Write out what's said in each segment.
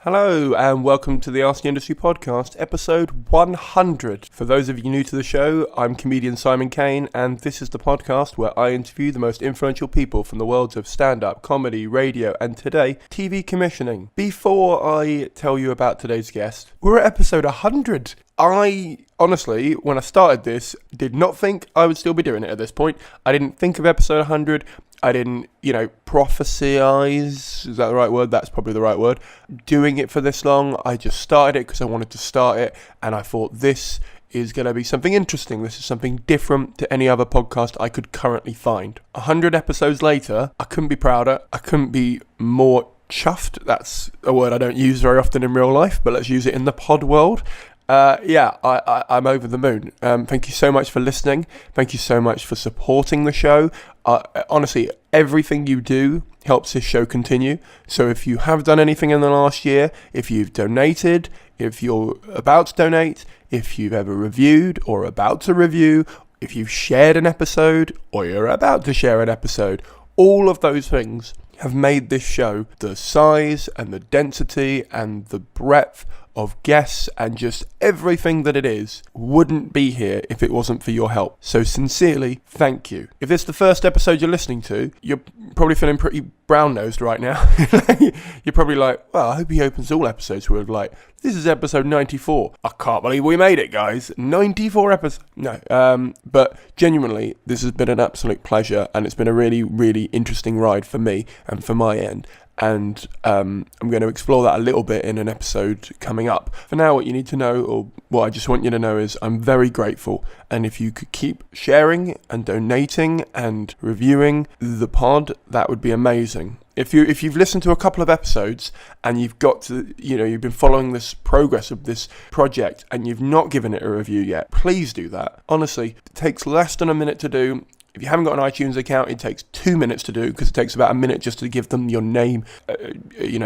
Hello and welcome to the Ask the Industry podcast, episode 100. For those of you new to the show, I'm comedian Simon Caine, and this is the podcast where I interview the most influential people from the worlds of stand-up, comedy, radio, and today, TV commissioning. Before I tell you about today's guest, we're at episode 100. I honestly, when I started this, did not think I would still be doing it at this point. I didn't think of episode 100. I didn't, prophesyize. Is that the right word? That's probably the right word. Doing it for this long. I just started it because I wanted to start it. And I thought this is going to be something interesting. This is something different to any other podcast I could currently find. 100 episodes later, I couldn't be prouder. I couldn't be more chuffed. That's a word I don't use very often in real life, but let's use it in the pod world. I'm over the moon. Thank you so much for listening. Thank you so much for supporting the show. Honestly, everything you do helps this show continue. So if you have done anything in the last year, if you've donated, if you're about to donate, if you've ever reviewed or about to review, if you've shared an episode or you're about to share an episode, all of those things have made this show the size and the density and the breadth of guests and just everything that it is wouldn't be here if it wasn't for your help. So sincerely, thank you. If this is the first episode you're listening to, you're probably feeling pretty brown-nosed right now. You're probably like, well, I hope he opens all episodes with like, this is episode 94. I can't believe we made it, guys. 94 episodes. No, but genuinely, this has been an absolute pleasure and it's been a really, really interesting ride for me and for my end. And I'm going to explore that a little bit in an episode coming up. For now, what you need to know, or what I just want you to know, is I'm very grateful. And if you could keep sharing and donating and reviewing the pod, that would be amazing. If you've listened to a couple of episodes and you've got to, you've been following this progress of this project and you've not given it a review yet, please do that. Honestly, it takes less than a minute to do. If you haven't got an iTunes account, it takes 2 minutes to do because it takes about a minute just to give them your name,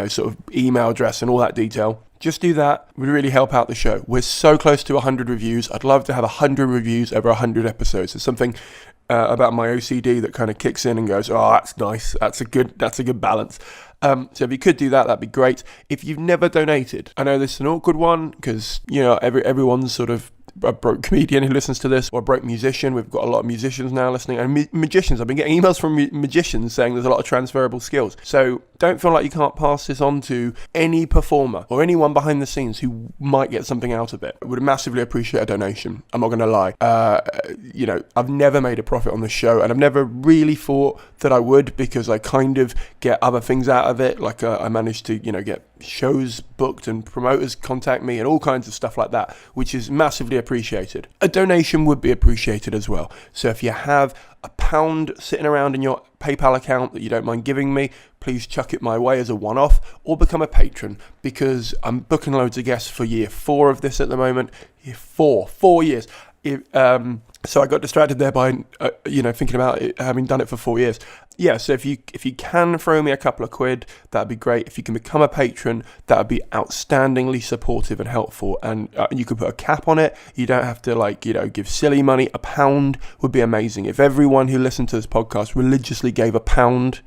sort of email address and all that detail. Just do that. It would really help out the show. We're so close to 100 reviews. I'd love to have 100 reviews over 100 episodes. It's something about my OCD that kind of kicks in and goes, oh, that's nice. That's a good balance. So if you could do that, that'd be great. If you've never donated, I know this is an awkward one because, everyone's sort of a broke comedian who listens to this, or a broke musician. We've got a lot of musicians now listening, and magicians. I've been getting emails from magicians saying there's a lot of transferable skills. So don't feel like you can't pass this on to any performer or anyone behind the scenes who might get something out of it. I would massively appreciate a donation. I'm not going to lie. I've never made a profit on this show, and I've never really thought that I would because I kind of get other things out of it. Like I managed to, get shows booked and promoters contact me and all kinds of stuff like that, which is massively appreciated. A donation would be appreciated as well. So if you have £1 sitting around in your PayPal account that you don't mind giving me, please chuck it my way as a one-off or become a patron, because I'm booking loads of guests for year 4 of this at the moment. Year 4 years. So I got distracted there by, thinking about it, having done it for 4 years. Yeah, so if you can throw me a couple of quid, that'd be great. If you can become a patron, that would be outstandingly supportive and helpful. And you could put a cap on it. You don't have to give silly money. £1 would be amazing. If everyone who listened to this podcast religiously gave £1,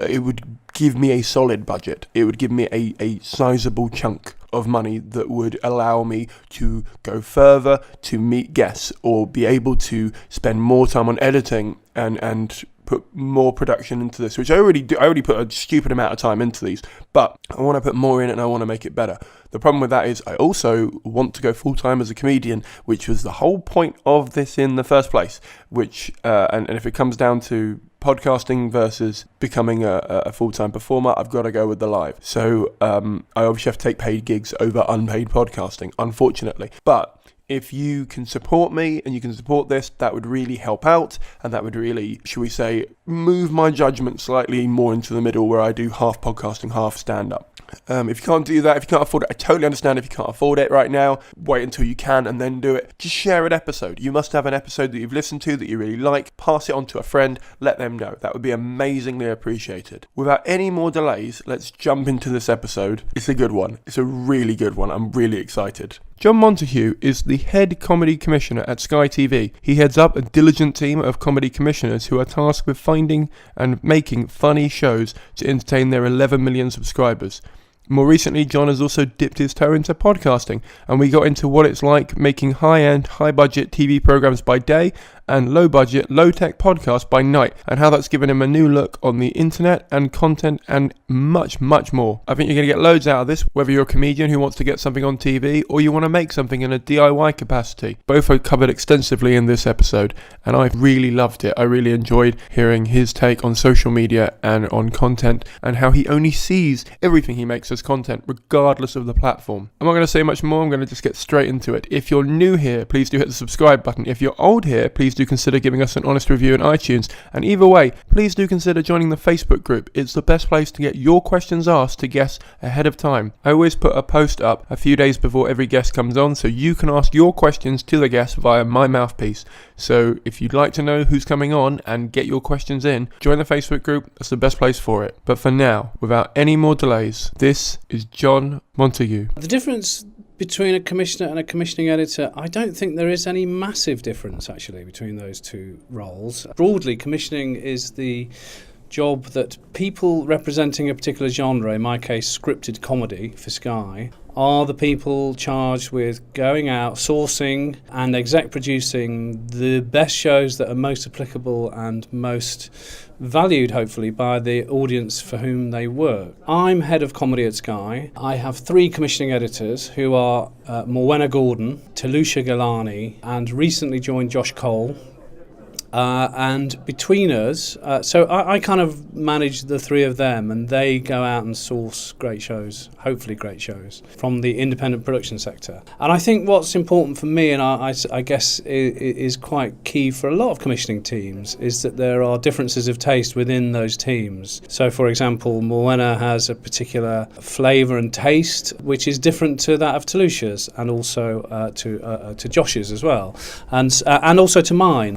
it would give me a solid budget. It would give me a sizable chunk of money that would allow me to go further, to meet guests, or be able to spend more time on editing and put more production into this, which I already do. I already put a stupid amount of time into these, but I want to put more in it and I want to make it better. The problem with that is I also want to go full-time as a comedian, which was the whole point of this in the first place, which, and if it comes down to podcasting versus becoming a full-time performer, I've got to go with the live. So I obviously have to take paid gigs over unpaid podcasting, unfortunately. But if you can support me and you can support this, that would really help out, and that would really, shall we say, move my judgment slightly more into the middle where I do half podcasting, half stand-up. If you can't do that, if you can't afford it, I totally understand if you can't afford it right now. Wait until you can and then do it. Just share an episode. You must have an episode that you've listened to that you really like. Pass it on to a friend. Let them know. That would be amazingly appreciated. Without any more delays, let's jump into this episode. It's a good one. It's a really good one. I'm really excited. Jon Mountague is the head comedy commissioner at Sky TV. He heads up a diligent team of comedy commissioners who are tasked with finding and making funny shows to entertain their 11 million subscribers. More recently, Jon has also dipped his toe into podcasting, and we got into what it's like making high-end, high-budget TV programs by day and low-budget, low-tech podcasts by night, and how that's given him a new look on the internet and content and much, much more. I think you're going to get loads out of this, whether you're a comedian who wants to get something on TV or you want to make something in a DIY capacity. Both are covered extensively in this episode, and I really loved it. I really enjoyed hearing his take on social media and on content, and how he only sees everything he makes as content, regardless of the platform. I'm not going to say much more, I'm going to just get straight into it. If you're new here, please do hit the subscribe button. If you're old here, please do consider giving us an honest review in iTunes. And either way, please do consider joining the Facebook group. It's the best place to get your questions asked to guests ahead of time. I always put a post up a few days before every guest comes on, so you can ask your questions to the guest via my mouthpiece. So if you'd like to know who's coming on and get your questions in, join the Facebook group. That's the best place for it. But for now, without any more delays, this is Jon Mountague. The difference between a commissioner and a commissioning editor, I don't think there is any massive difference actually between those two roles. Broadly, commissioning is the job that people representing a particular genre, in my case scripted comedy for Sky, are the people charged with going out, sourcing and exec producing the best shows that are most applicable and most valued, hopefully, by the audience for whom they work. I'm head of comedy at Sky. I have 3 commissioning editors who are Morwenna Gordon, Talusha Galani, and recently joined Josh Cole. And between us, so I kind of manage the 3 of them, and they go out and source great shows, hopefully great shows, from the independent production sector. And I think what's important for me, and I guess is quite key for a lot of commissioning teams, is that there are differences of taste within those teams. So, for example, Morwenna has a particular flavour and taste, which is different to that of Talusha's, and also to Josh's as well, and also to mine.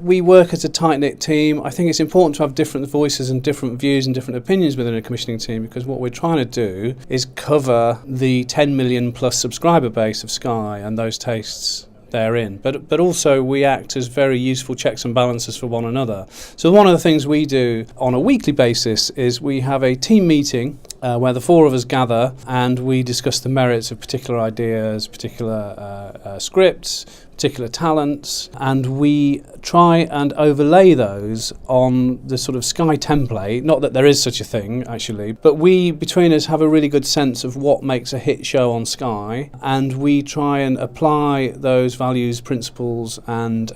We work as a tight-knit team. I think it's important to have different voices and different views and different opinions within a commissioning team, because what we're trying to do is cover the 10 million plus subscriber base of Sky and those tastes therein. But also we act as very useful checks and balances for one another. So one of the things we do on a weekly basis is we have a team meeting where the 4 of us gather and we discuss the merits of particular ideas, particular scripts, particular talents, and we try and overlay those on the sort of Sky template. Not that there is such a thing, actually, but we, between us, have a really good sense of what makes a hit show on Sky, and we try and apply those values, principles, and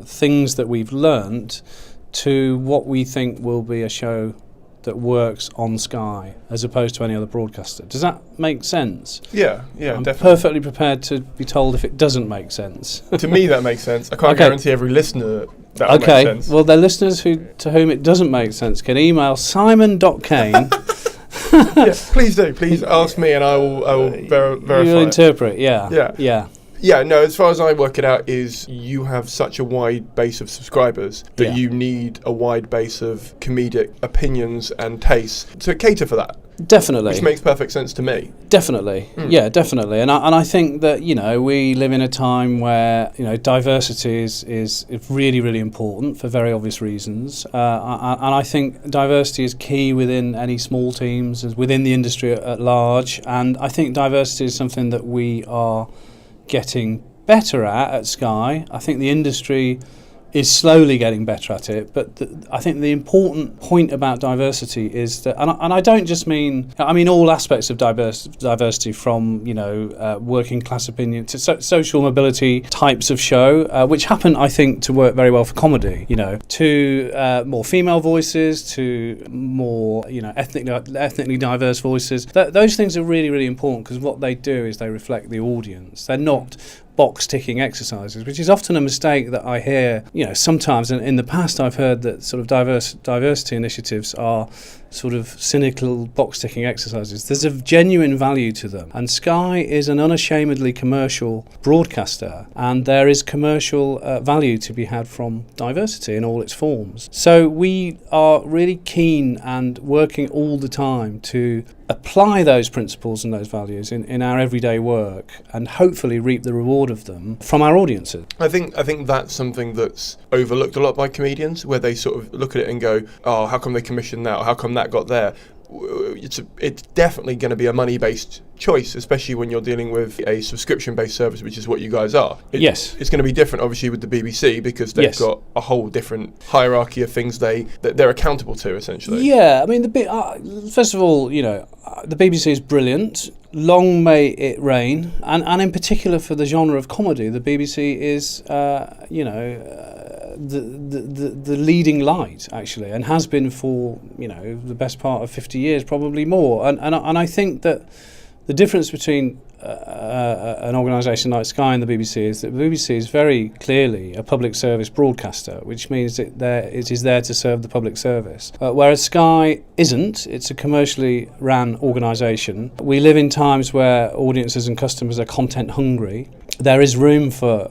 things that we've learnt to what we think will be a show that works on Sky as opposed to any other broadcaster. Does that make sense? Yeah, I'm definitely. Perfectly prepared to be told if it doesn't make sense. To me, that makes sense. I can't guarantee every listener that will make sense. Well, the listeners to whom it doesn't make sense can email simon.caine. Yes, please do. Please ask me, and I will verify. You'll interpret. Yeah. Yeah, no, as far as I work it out is you have such a wide base of subscribers that you need a wide base of comedic opinions and tastes to cater for that. Definitely. Which makes perfect sense to me. Definitely. Yeah, definitely. And I think that, we live in a time where, diversity is really, really important for very obvious reasons. And I think diversity is key within any small teams, within the industry at large. And I think diversity is something that we are getting better at Sky. I think the industry is slowly getting better at it, but I think the important point about diversity is that, and I don't just mean, all aspects of diversity from, working class opinion to social mobility types of show, which happen, I think, to work very well for comedy, to more female voices, to more, ethnically diverse voices. Those things are really, really important, because what they do is they reflect the audience. They're not box-ticking exercises, which is often a mistake that I hear, sometimes. And in the past, I've heard that sort of diversity initiatives are sort of cynical box-ticking exercises. There's a genuine value to them. And Sky is an unashamedly commercial broadcaster, and there is commercial value to be had from diversity in all its forms. So we are really keen and working all the time to apply those principles and those values in our everyday work, and hopefully reap the reward of them from our audiences. I think that's something that's overlooked a lot by comedians, where they sort of look at it and go, oh, how come they commissioned that, or how come that got there? it's definitely going to be a money-based choice, especially when you're dealing with a subscription-based service, which is what you guys are. Yes. It's going to be different, obviously, with the BBC, because they've got a whole different hierarchy of things that they're accountable to, essentially. Yeah, I mean, first of all, the BBC is brilliant. Long may it reign, and in particular for the genre of comedy, the BBC is, the leading light, actually, and has been for the best part of 50 years, probably more. And I think that the difference between an organisation like Sky and the BBC is that the BBC is very clearly a public service broadcaster, which means that it is there to serve the public service. Whereas Sky isn't. It's a commercially ran organisation. We live in times where audiences and customers are content hungry. There is room for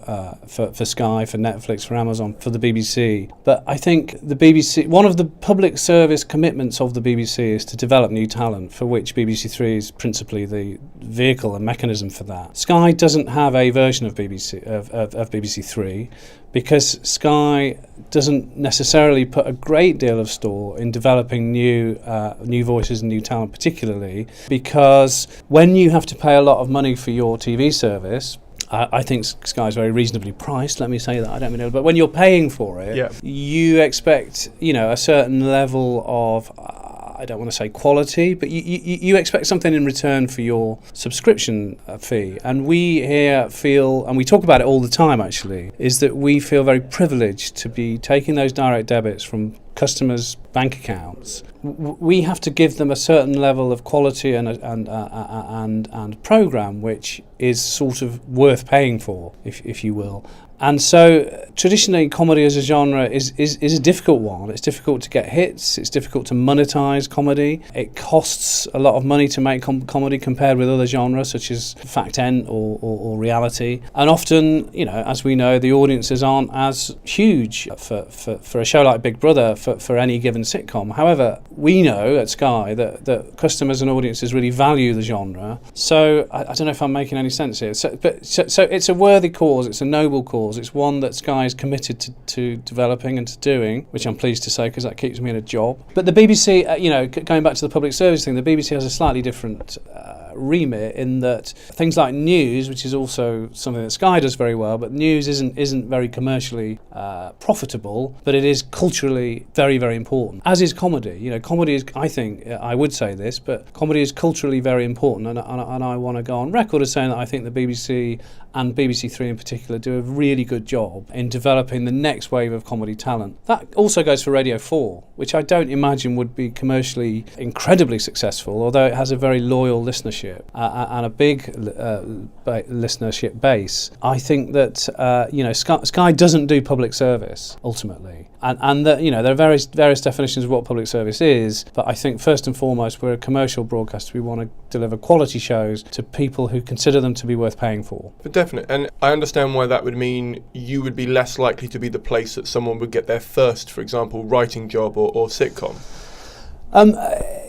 Sky, for Netflix, for Amazon, for the BBC. But I think the BBC, one of the public service commitments of the BBC is to develop new talent, for which BBC Three is principally the vehicle and mechanism for that. Sky doesn't have a version of BBC Three, because Sky doesn't necessarily put a great deal of store in developing new voices and new talent, particularly because when you have to pay a lot of money for your TV service, I think Sky is very reasonably priced, let me say that, I don't mean, but when you're paying for it, you expect, a certain level of, I don't want to say quality, but you expect something in return for your subscription fee. And we here feel, and we talk about it all the time actually, is that we feel very privileged to be taking those direct debits from customers' bank accounts. We have to give them a certain level of quality and program which is sort of worth paying for, if you will. And so traditionally comedy as a genre is a difficult one. It's difficult to get hits, it's difficult to monetize comedy. It costs a lot of money to make comedy compared with other genres such as fact end or reality. And often, as we know, the audiences aren't as huge for a show like Big Brother for any given sitcom. However, we know at Sky that customers and audiences really value the genre. So I don't know if I'm making any sense here. So it's a worthy cause, it's a noble cause. It's one that Sky is committed to developing and to doing, which I'm pleased to say because that keeps me in a job. But the BBC, going back to the public service thing, the BBC has a slightly different remit in that things like news, which is also something that Sky does very well, but news isn't very commercially profitable, but it is culturally very, very important, as is comedy. Comedy is, I think, I would say this, but comedy is culturally very important, and I want to go on record as saying that I think the BBC and BBC Three in particular do a really good job in developing the next wave of comedy talent. That also goes for Radio 4, which I don't imagine would be commercially incredibly successful, although it has a very loyal listenership and a big listenership base. I think that Sky doesn't do public service ultimately, and that there are various definitions of what public service is. But I think first and foremost, we're a commercial broadcaster. We want to deliver quality shows to people who consider them to be worth paying for. But definitely, and I understand why that would mean you would be less likely to be the place that someone would get their first, for example, writing job or sitcom.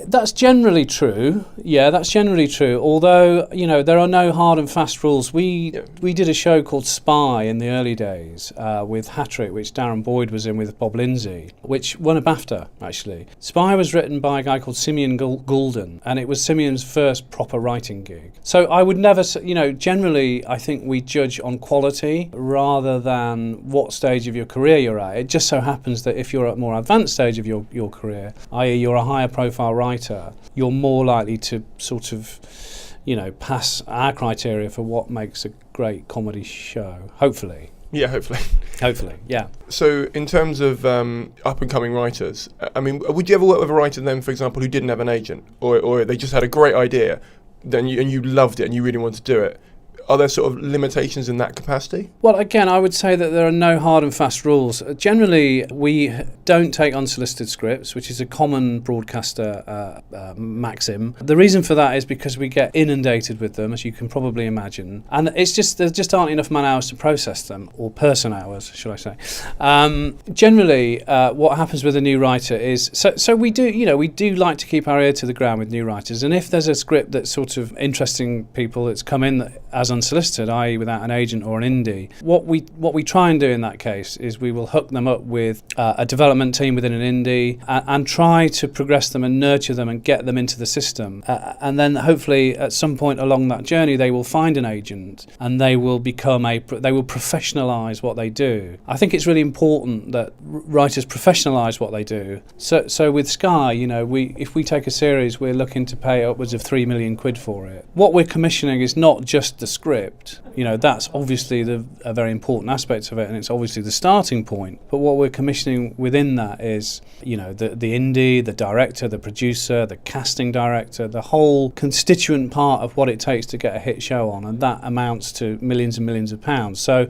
That's generally true. Yeah, that's generally true. Although, there are no hard and fast rules. We did a show called Spy in the early days with Hattrick, which Darren Boyd was in with Bob Lindsay, which won a BAFTA, actually. Spy was written by a guy called Simeon Goulden, and it was Simeon's first proper writing gig. So I would never, generally, I think we judge on quality rather than what stage of your career you're at. It just so happens that if you're at a more advanced stage of your career, i.e. you're a higher profile writer, you're more likely to sort of, pass our criteria for what makes a great comedy show, hopefully. Yeah, hopefully. Hopefully, yeah. So in terms of up-and-coming writers, I mean, would you ever work with a writer then, for example, who didn't have an agent, or they just had a great idea, and you loved it and you really wanted to do it? Are there sort of limitations in that capacity? Well, again, I would say that there are no hard and fast rules. Generally, we don't take unsolicited scripts, which is a common broadcaster maxim. The reason for that is because we get inundated with them, as you can probably imagine. And it's just there just aren't enough man hours to process them, or person hours, should I say. Generally, what happens with a new writer is, so we do like to keep our ear to the ground with new writers. And if there's a script that's sort of interesting people that's come in as unsolicited, i.e. without an agent or an indie, what we try and do in that case is we will hook them up with a development development team within an indie and try to progress them and nurture them and get them into the system. And then hopefully at some point along that journey, they will find an agent and they will professionalise what they do. I think it's really important that writers professionalise what they do. So with Sky, if we take a series, we're looking to pay upwards of £3 million for it. What we're commissioning is not just the script. That's obviously a very important aspect of it, and it's obviously the starting point. But what we're commissioning within that is, the indie, the director, the producer, the casting director, the whole constituent part of what it takes to get a hit show on, and that amounts to millions and millions of pounds. So,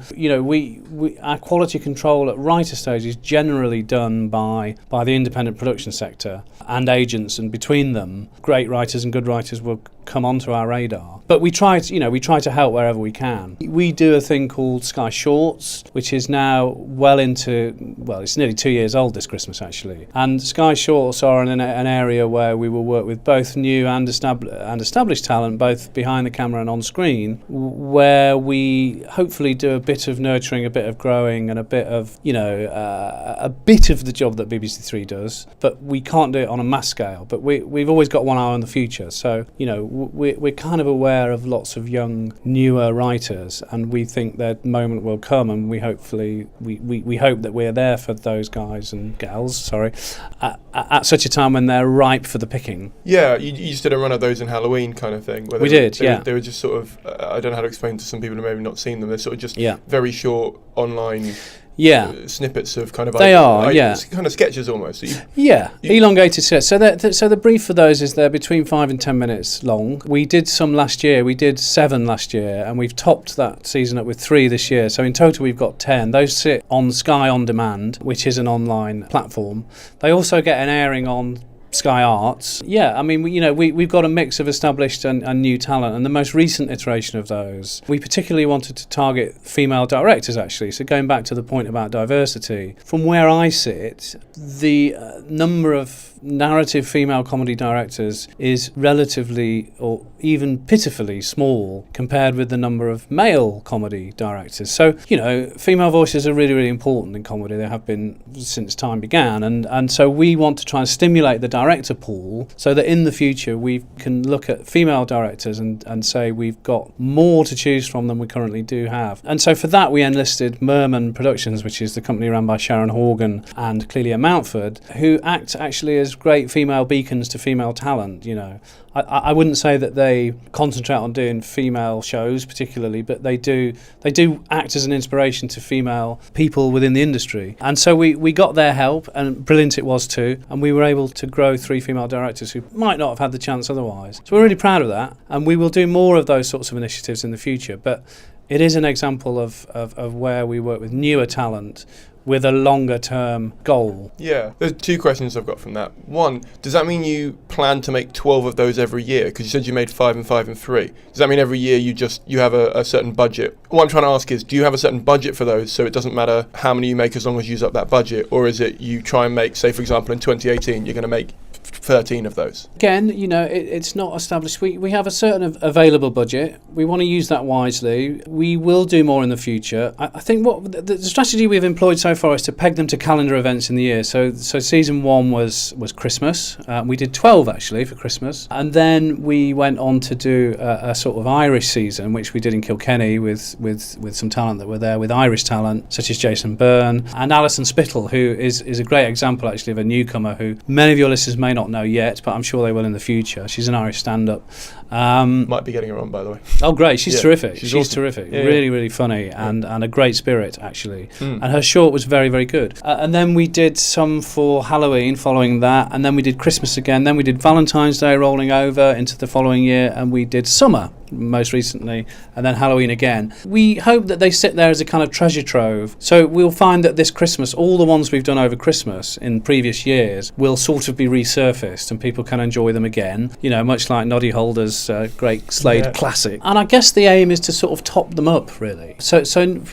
our quality control at writer stage is generally done by the independent production sector and agents, and between them, great writers and good writers will come onto our radar. But we try to help wherever we can. We do a thing called Sky Shorts, which is now it's nearly 2 years old this Christmas actually. And Sky Shorts are an area where we will work with both new and established talent, both behind the camera and on screen, where we hopefully do a bit of nurturing, a bit of growing, and a bit of a bit of the job that BBC Three does. But we can't do it on a mass scale. But we've always got one eye on the future. So we're kind of aware of lots of young, newer writers, and we think that moment will come, and we hope that we're there for those guys and gals, at such a time when they're ripe for the picking. Yeah, you just did a run of those in Halloween kind of thing. We did. They were just sort of, I don't know how to explain to some people who maybe not seen them, they're sort of just very short online snippets of kind of kind of sketches almost. Elongated sketches. So the brief for those is they're between 5 and 10 minutes long. We did some last year. We did 7 last year, and we've topped that season up with 3 this year. So in total, we've got 10. Those sit on Sky OnDemand, which is an online platform. They also get an airing on Sky Arts. We've got a mix of established and new talent, and the most recent iteration of those, we particularly wanted to target female directors actually. So going back to the point about diversity, from where I sit, the number of narrative female comedy directors is relatively or even pitifully small compared with the number of male comedy directors. So, female voices are really, really important in comedy. They have been since time began. And so we want to try and stimulate the director pool so that in the future we can look at female directors and say we've got more to choose from than we currently do have. And so for that we enlisted Merman Productions, which is the company run by Sharon Horgan and Clelia Mountford, who act actually as great female beacons to female talent. I wouldn't say that they concentrate on doing female shows particularly, but they do act as an inspiration to female people within the industry. And so we got their help, and brilliant it was too, and we were able to grow 3 female directors who might not have had the chance otherwise. So we're really proud of that, and we will do more of those sorts of initiatives in the future. But it is an example of where we work with newer talent with a longer term goal. Yeah, there's 2 questions I've got from that. One, does that mean you plan to make 12 of those every year? Because you said you made 5 and 5 and 3. Does that mean every year you have a certain budget? What I'm trying to ask is, do you have a certain budget for those so it doesn't matter how many you make as long as you use up that budget? Or is it you try and make, say for example in 2018, you're going to make 13 of those? Again, it's not established. We have a certain available budget. We want to use that wisely. We will do more in the future. I think what the strategy we've employed so far is to peg them to calendar events in the year. So season 1 was Christmas. We did 12 actually for Christmas, and then we went on to do a sort of Irish season, which we did in Kilkenny with some talent that were there, with Irish talent such as Jason Byrne and Alison Spittle, who is a great example actually of a newcomer who many of your listeners may not know yet, but I'm sure they will in the future. She's an Irish stand-up. Might be getting her on, by the way. Oh, great. She's terrific. She's awesome. Terrific. Yeah, really, really funny and a great spirit, actually. And her short was very, very good. And then we did some for Halloween following that, and then we did Christmas again. Then we did Valentine's Day rolling over into the following year, and we did summer most recently, and then Halloween again. We hope that they sit there as a kind of treasure trove. So we'll find that this Christmas, all the ones we've done over Christmas in previous years will sort of be resurfaced and people can enjoy them again, much like Noddy Holder's great Slade classic. And I guess the aim is to sort of top them up, really. So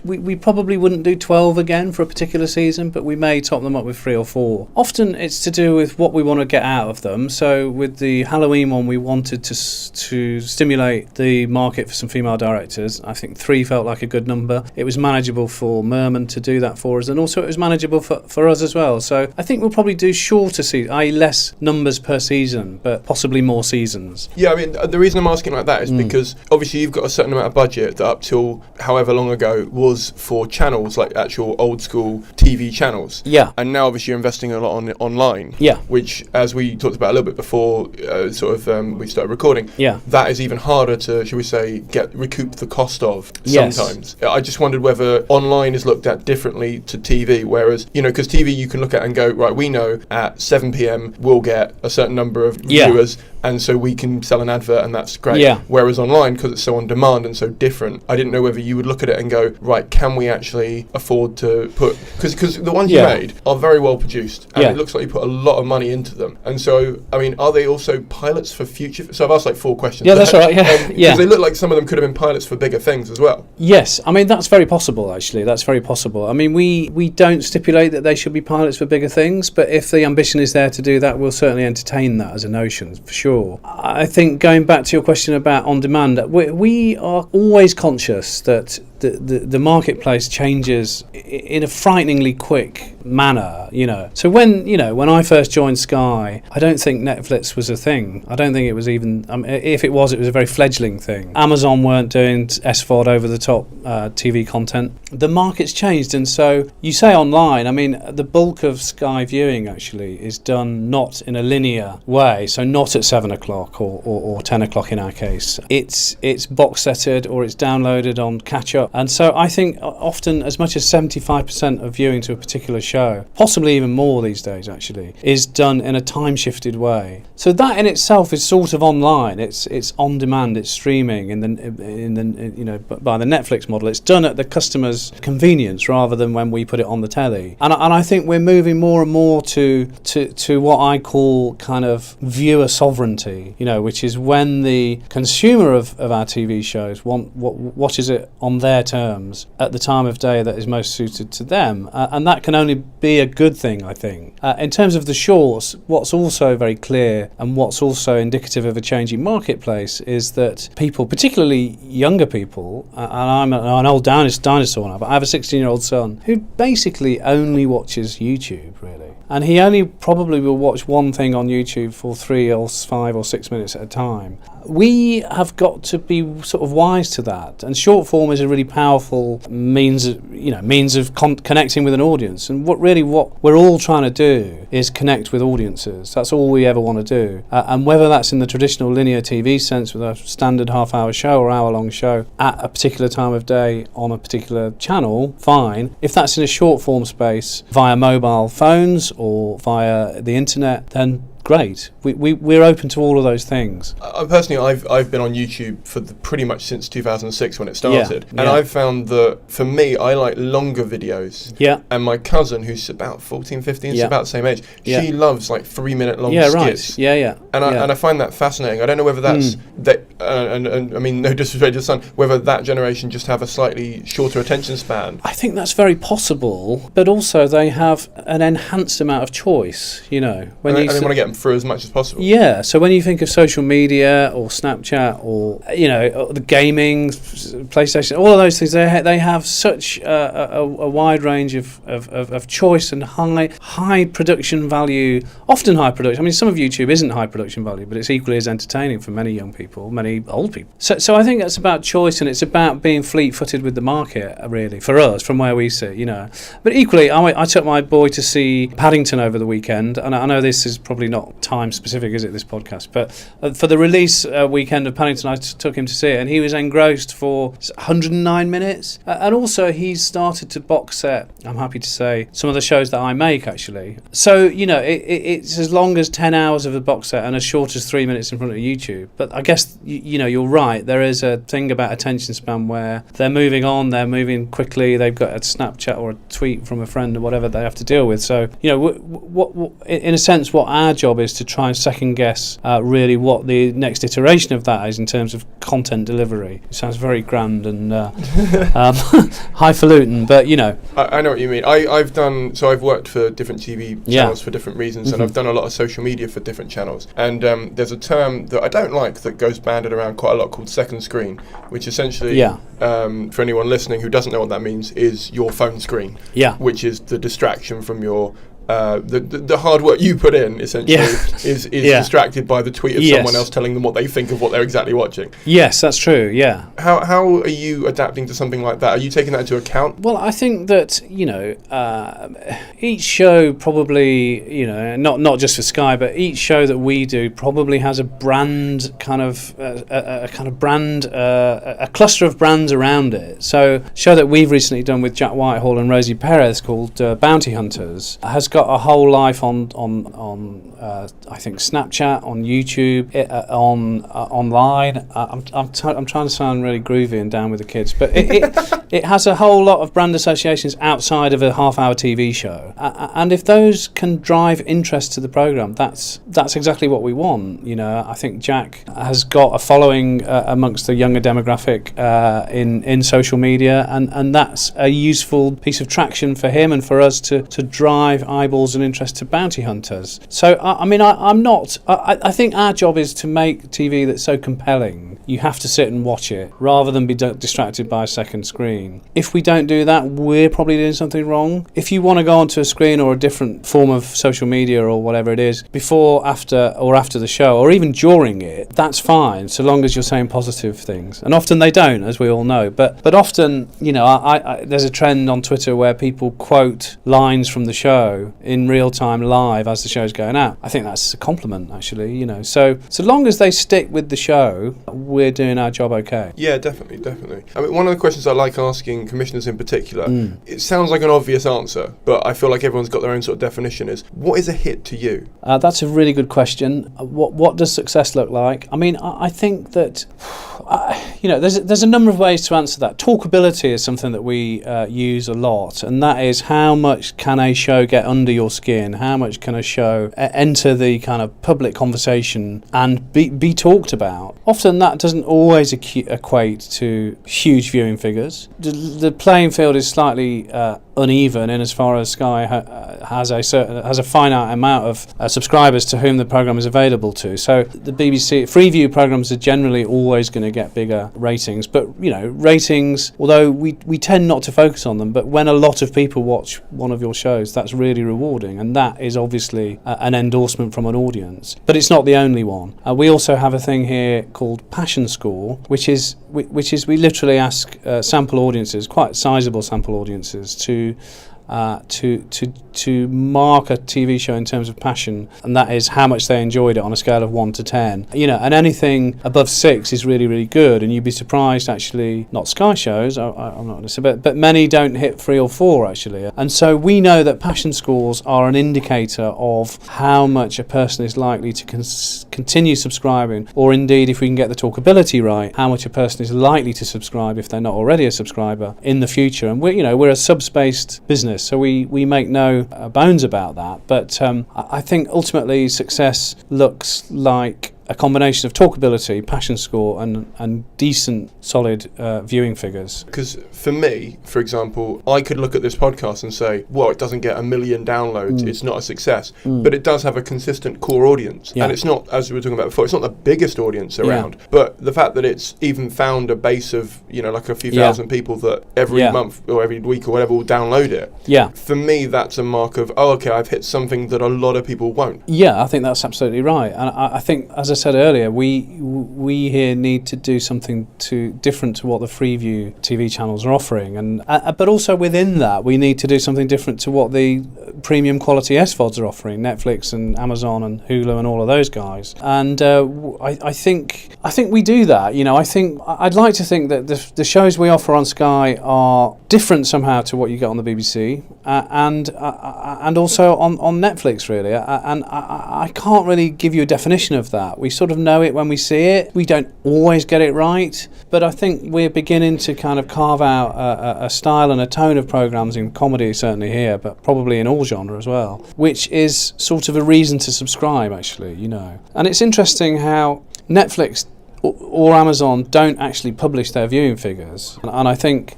we probably wouldn't do 12 again for a particular season, but we may top them up with 3 or 4. Often it's to do with what we want to get out of them. So with the Halloween one, we wanted to stimulate the the market for some female directors. I think 3 felt like a good number. It was manageable for Merman to do that for us, and also it was manageable for us as well. So I think we'll probably do shorter seasons, i.e. less numbers per season, but possibly more seasons. Yeah, I mean, the reason I'm asking like that is because obviously you've got a certain amount of budget that up till however long ago was for channels, like actual old school TV channels. Yeah. And now obviously you're investing a lot on online. Yeah. Which, as we talked about a little bit before, we started recording. Yeah. That is even harder to, shall we say, recoup the cost of Yes. sometimes. I just wondered whether online is looked at differently to TV, whereas, because TV you can look at and go, right, we know at 7 p.m. we'll get a certain number of viewers, and so we can sell an advert, and that's great. Yeah. Whereas online, because it's so on demand and so different, I didn't know whether you would look at it and go, right, can we actually afford to put... Because the ones you made are very well produced, and it looks like you put a lot of money into them. And so, I mean, are they also pilots for future... So I've asked like 4 questions. Yeah, that's right, Because they look like some of them could have been pilots for bigger things as well. Yes, I mean, that's very possible, actually. That's very possible. I mean, we don't stipulate that they should be pilots for bigger things, but if the ambition is there to do that, we'll certainly entertain that as a notion, for sure. I think going back to your question about on demand, we are always conscious that the marketplace changes in a frighteningly quick manner, So when I first joined Sky, I don't think Netflix was a thing. I don't think it was even, if it was a very fledgling thing. Amazon weren't doing SVOD over the top TV content. The market's changed, and so you say online, I mean, the bulk of Sky viewing actually is done not in a linear way, so not at 7 o'clock or 10 o'clock in our case. It's box setted or it's downloaded on catch up. And so I think often as much as 75% of viewing to a particular show, possibly even more these days actually, is done in a time-shifted way. So that in itself is sort of online. It's on demand. It's streaming by the Netflix model. It's done at the customer's convenience rather than when we put it on the telly. And I think we're moving more and more to what I call kind of viewer sovereignty. Which is when the consumer of our TV shows watches it on their terms at the time of day that is most suited to them, and that can only be a good thing, I think. In terms of the shorts, what's also very clear and what's also indicative of a changing marketplace is that people, particularly younger people, and I'm an old dinosaur now, but I have a 16-year-old son who basically only watches YouTube, really. And he only probably will watch one thing on YouTube for 3 or 5 or 6 minutes at a time. We have got to be sort of wise to that, and short form is a really powerful means of connecting with an audience. And what we're all trying to do is connect with audiences. That's all we ever want to do. And whether that's in the traditional linear TV sense with a standard half-hour show or hour-long show at a particular time of day on a particular channel, fine. If that's in a short form space via mobile phones or via the internet, then great. We're open to all of those things. Personally, I've been on YouTube for pretty much since 2006 when it started, and I've found that for me, I like longer videos. Yeah. And my cousin, who's about 14, 15, she's about the same age, she loves like 3-minute long skits. Right. Yeah. And I find that fascinating. I don't know whether that's that, and I mean no disrespect to the son, whether that generation just have a slightly shorter attention span. I think that's very possible, but also they have an enhanced amount of choice. When they want to get them through as much as possible. Yeah, so when you think of social media or Snapchat or the gaming, PlayStation, all of those things, they have such a wide range of choice and high production value, often high production. I mean, some of YouTube isn't high production value, but it's equally as entertaining for many young people, many old people. So I think that's about choice, and it's about being fleet-footed with the market, really, for us, from where we sit, But equally, I took my boy to see Paddington over the weekend, and I know this is probably not time specific, is it, this podcast, but for the release weekend of Paddington, I took him to see it, and he was engrossed for 109 minutes, and also he's started to box set, I'm happy to say, some of the shows that I make, actually. So it's as long as 10 hours of a box set and as short as 3 minutes in front of YouTube. But I guess you're right, there is a thing about attention span where they're moving on, they're moving quickly, they've got a Snapchat or a tweet from a friend or whatever they have to deal with. So in a sense, what our job job is to try and second guess really what the next iteration of that is in terms of content delivery. It sounds very grand and highfalutin, but I know what you mean. I've worked for different TV channels for different reasons, and I've done a lot of social media for different channels. And there's a term that I don't like that goes banded around quite a lot called second screen, which essentially, for anyone listening who doesn't know what that means, is your phone screen, which is the distraction from your the hard work you put in, essentially, is distracted by the tweet of someone else telling them what they think of what they're exactly watching. Yes, that's true, How are you adapting to something like that? Are you taking that into account? Well, I think that, each show probably, not just for Sky, but each show that we do probably has a brand a cluster of brands around it. So, a show that we've recently done with Jack Whitehall and Rosie Perez called Bounty Hunters has got a whole life on I think Snapchat, on YouTube, online. I'm trying to sound really groovy and down with the kids, but it has a whole lot of brand associations outside of a half-hour TV show, and if those can drive interest to the programme, that's exactly what we want. I think Jack has got a following amongst the younger demographic in social media, and that's a useful piece of traction for him and for us to drive eyeballs and interest to Bounty Hunters. So I think our job is to make TV that's so compelling you have to sit and watch it rather than be distracted by a second screen. If we don't do that, we're probably doing something wrong. If you want to go onto a screen or a different form of social media or whatever it is before, after the show, or even during it, that's fine, so long as you're saying positive things. And often they don't, as we all know. But often, there's a trend on Twitter where people quote lines from the show in real time live as the show's going out. I think that's a compliment, actually. So long as they stick with the show, we're doing our job okay. Yeah, definitely. I mean, one of the questions I like asking commissioners in particular, it sounds like an obvious answer, but I feel like everyone's got their own sort of definition, is what is a hit to you? That's a really good question. What does success look like? I mean, I think that there's a number of ways to answer that. Talkability is something that we use a lot, and that is how much can a show get under your skin? How much can a show enter the kind of public conversation and be talked about? Often that doesn't always equate to huge viewing figures. The playing field is slightly uneven in as far as Sky has a finite amount of subscribers to whom the programme is available to. So the BBC Freeview programmes are generally always going to get bigger ratings, but ratings, although we tend not to focus on them, but when a lot of people watch one of your shows, that's really rewarding, and that is obviously an endorsement from an audience. But it's not the only one. We also have a thing here called Passion Score, which is we literally ask sample audiences, quite sizable sample audiences, to mark a TV show in terms of passion, and that is how much they enjoyed it on a scale of 1 to 10. And anything above 6 is really, really good, and you'd be surprised, actually, not Sky shows, I'm not going to say, but many don't hit 3 or 4, actually. And so we know that passion scores are an indicator of how much a person is likely to continue subscribing, or indeed, if we can get the talkability right, how much a person is likely to subscribe if they're not already a subscriber in the future. And we're a sub-spaced business, so we make no bones about that, but I think ultimately success looks like a combination of talkability, passion score, and decent, solid viewing figures. Because for me, for example, I could look at this podcast and say, well, it doesn't get 1 million downloads, it's not a success, but it does have a consistent core audience, and it's not, as we were talking about before, it's not the biggest audience around, but the fact that it's even found a base of, like a few thousand people that every month or every week or whatever will download it, for me that's a mark of, okay, I've hit something that a lot of people won't. Yeah, I think that's absolutely right, and I think, as I said earlier, we here need to do something different to what the Freeview TV channels are offering, and but also within that we need to do something different to what the premium quality SVODs are offering, Netflix and Amazon and Hulu and all of those guys. And I think we do that. I think I'd like to think that the shows we offer on Sky are different somehow to what you get on the BBC, and also on Netflix, really. And I can't really give you a definition of that. We sort of know it when we see it. We don't always get it right, but I think we're beginning to kind of carve out a style and a tone of programmes in comedy, certainly here, but probably in all genre as well, which is sort of a reason to subscribe, actually, you know. And it's interesting how Netflix or Amazon don't actually publish their viewing figures, and I think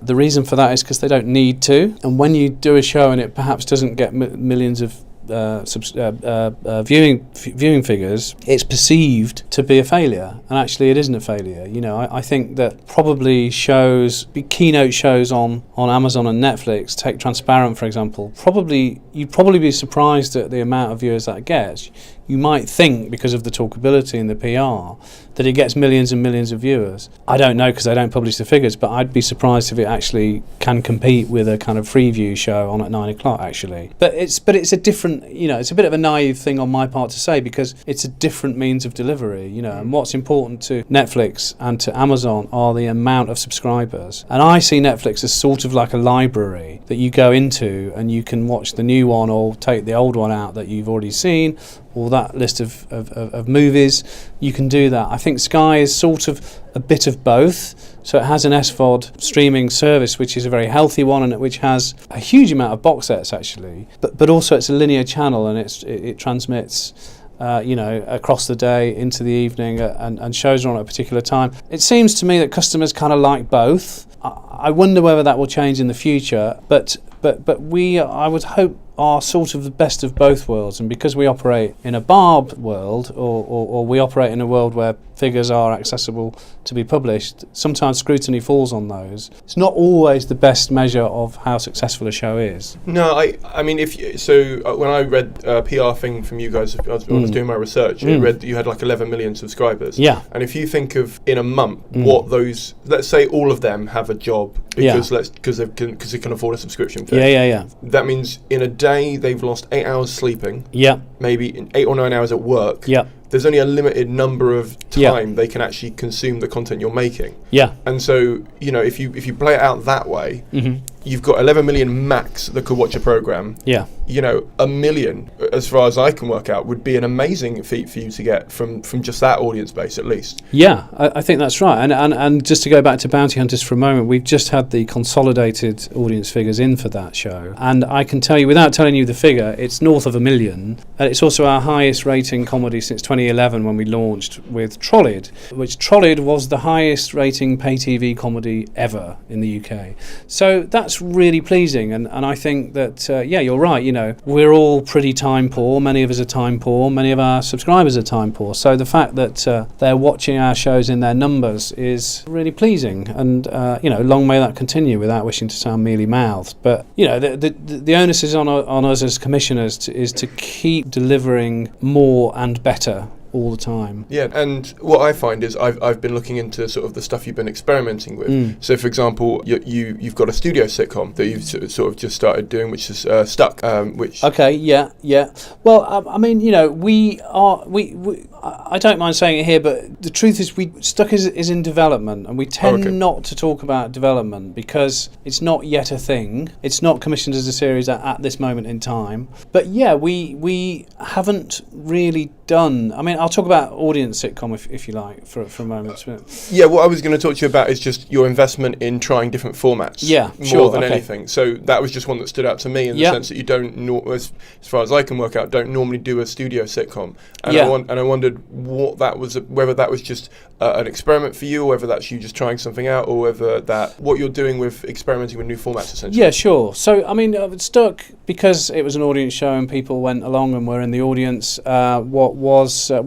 the reason for that is because they don't need to. And when you do a show and it perhaps doesn't get millions of viewing figures, it's perceived to be a failure, and actually it isn't a failure. You know, I think that probably keynote shows on Amazon and Netflix, take Transparent for example, you'd probably be surprised at the amount of viewers that it gets. You might think, because of the talkability and the PR, that it gets millions and millions of viewers. I don't know, because I don't publish the figures, but I'd be surprised if it actually can compete with a kind of Freeview show on at 9 o'clock, actually. But it's a different, you know, it's a bit of a naive thing on my part to say, because it's a different means of delivery, you know, and what's important to Netflix and to Amazon are the amount of subscribers. And I see Netflix as sort of like a library that you go into and you can watch the new one or take the old one out that you've already seen, or that list of movies. You can do that. I think Sky is sort of a bit of both. So it has an SVOD streaming service, which is a very healthy one, and which has a huge amount of box sets actually. But also it's a linear channel, and it transmits across the day into the evening, and shows are on at a particular time. It seems to me that customers kind of like both. I wonder whether that will change in the future, but we, I would hope, are sort of the best of both worlds. And because we operate in a barbed world, or we operate in a world where figures are accessible to be published, sometimes scrutiny falls on those. It's not always the best measure of how successful a show is. No, I mean, when I read a PR thing from you guys, I was doing my research, it read that you had like 11 million subscribers. Yeah. And if you think of in a month what those, let's say all of them have a job because they can afford a subscription fee. Yeah. That means in a day they've lost 8 hours sleeping. Yeah. Maybe in 8 or 9 hours at work. Yeah. There's only a limited number of time they can actually consume the content you're making. Yeah. And so, you know, if you play it out that way, you've got 11 million max that could watch a program. Yeah. You know, 1 million, as far as I can work out, would be an amazing feat for you to get from just that audience base, at least. Yeah, I think that's right. And just to go back to Bounty Hunters for a moment, we've just had the consolidated audience figures in for that show. And I can tell you, without telling you the figure, it's north of 1 million. And it's also our highest rating comedy since 2011, when we launched with Trolleyed, which Trolleyed was the highest rating pay TV comedy ever in the UK. So that's really pleasing. And I think that, you're right, you know, we're all pretty time poor. Many of us are time poor. Many of our subscribers are time poor. So the fact that they're watching our shows in their numbers is really pleasing. And, long may that continue, without wishing to sound mealy-mouthed. But, you know, the onus is on us as commissioners is to keep delivering more and better all the time. Yeah, and what I find is I've been looking into sort of the stuff you've been experimenting with. So, for example, you've got a studio sitcom that you've sort of just started doing, which is Stuck. Okay, yeah. Well, I mean, you know, I don't mind saying it here, but the truth is, Stuck is in development, and we tend not to talk about development because it's not yet a thing. It's not commissioned as a series at this moment in time. But yeah, we haven't really done. I mean, I'll talk about audience sitcom if you like for a moment. Yeah, what I was going to talk to you about is just your investment in trying different formats. Yeah, more than anything. So that was just one that stood out to me in the sense that you don't, as far as I can work out, don't normally do a studio sitcom. And I wondered what that was, whether that was just an experiment for you, or whether that's you just trying something out, or whether what you're doing with experimenting with new formats, essentially. Yeah, sure. So, I mean, Stuck, because it was an audience show and people went along and were in the audience,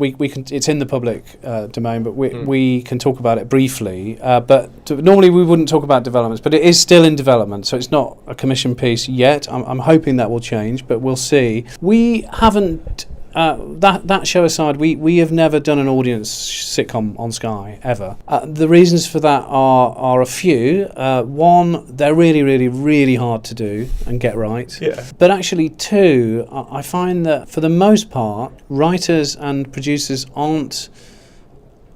we can, it's in the public domain, but we can talk about it briefly. But normally we wouldn't talk about developments, but it is still in development, so it's not a commission piece yet. I'm hoping that will change, but we'll see. We haven't. That show aside, we have never done an audience sitcom on Sky ever. The reasons for that are a few. One, they're really, really, really hard to do and get right. Yeah. But actually, two, I find that for the most part, writers and producers aren't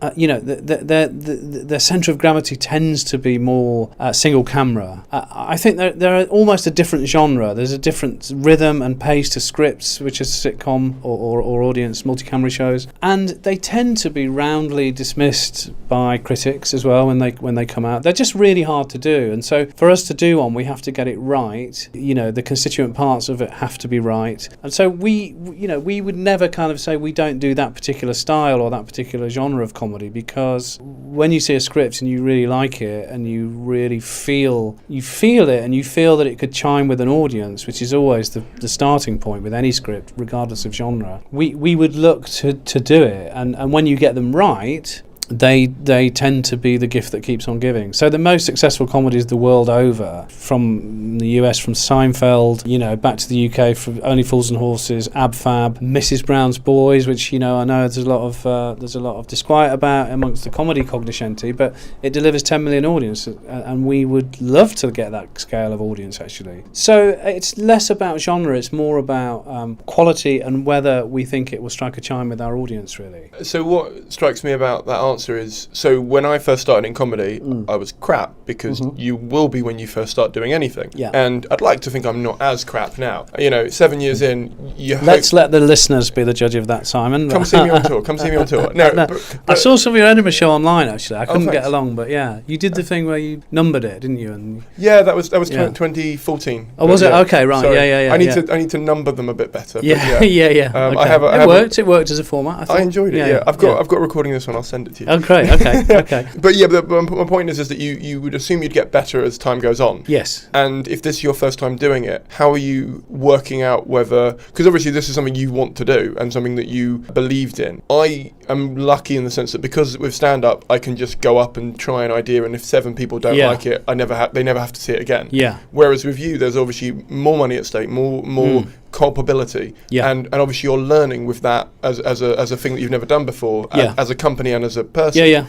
their centre of gravity tends to be more single camera. I think they're almost a different genre. There's a different rhythm and pace to scripts, which is sitcom or audience multi-camera shows, and they tend to be roundly dismissed by critics as well when they come out. They're just really hard to do, and so for us to do one, we have to get it right. The constituent parts of it have to be right, and so we would never kind of say we don't do that particular style or that particular genre of comedy, because when you see a script and you really like it and you really feel it and you feel that it could chime with an audience, which is always the starting point with any script regardless of genre, we would look to do it, and when you get them right, they tend to be the gift that keeps on giving. So the most successful comedies the world over, from the US, from Seinfeld, back to the UK, from Only Fools and Horses, Ab Fab, Mrs. Brown's Boys, which I know there's a lot of disquiet about amongst the comedy cognoscenti, but it delivers 10 million audience, and we would love to get that scale of audience actually. So it's less about genre, it's more about quality and whether we think it will strike a chime with our audience, really. So what strikes me about that answer is, so when I first started in comedy, I was crap, because you will be when you first start doing anything. Yeah. And I'd like to think I'm not as crap now. 7 years in, let's let the listeners be the judge of that, Simon. Come see me on tour. No. But I saw some of your Edinburgh show online actually. I couldn't get along, but yeah, you did the thing where you numbered it, didn't you? And yeah, that was 2014. Oh, was it? Okay, right. Sorry. Yeah. I need to number them a bit better. Yeah. Okay. It worked as a format. I enjoyed it. Yeah. I've got recording this one. I'll send it to you. Oh, great. Okay. But yeah, my point is that you would assume you'd get better as time goes on. Yes. And if this is your first time doing it, how are you working out whether, because obviously this is something you want to do and something that you believed in. I am lucky in the sense that because with stand-up, I can just go up and try an idea, and if 7 people don't like it, they never have to see it again. Yeah. Whereas with you, there's obviously more money at stake, more culpability, and obviously you're learning with that as a thing that you've never done before, as a company and as a person.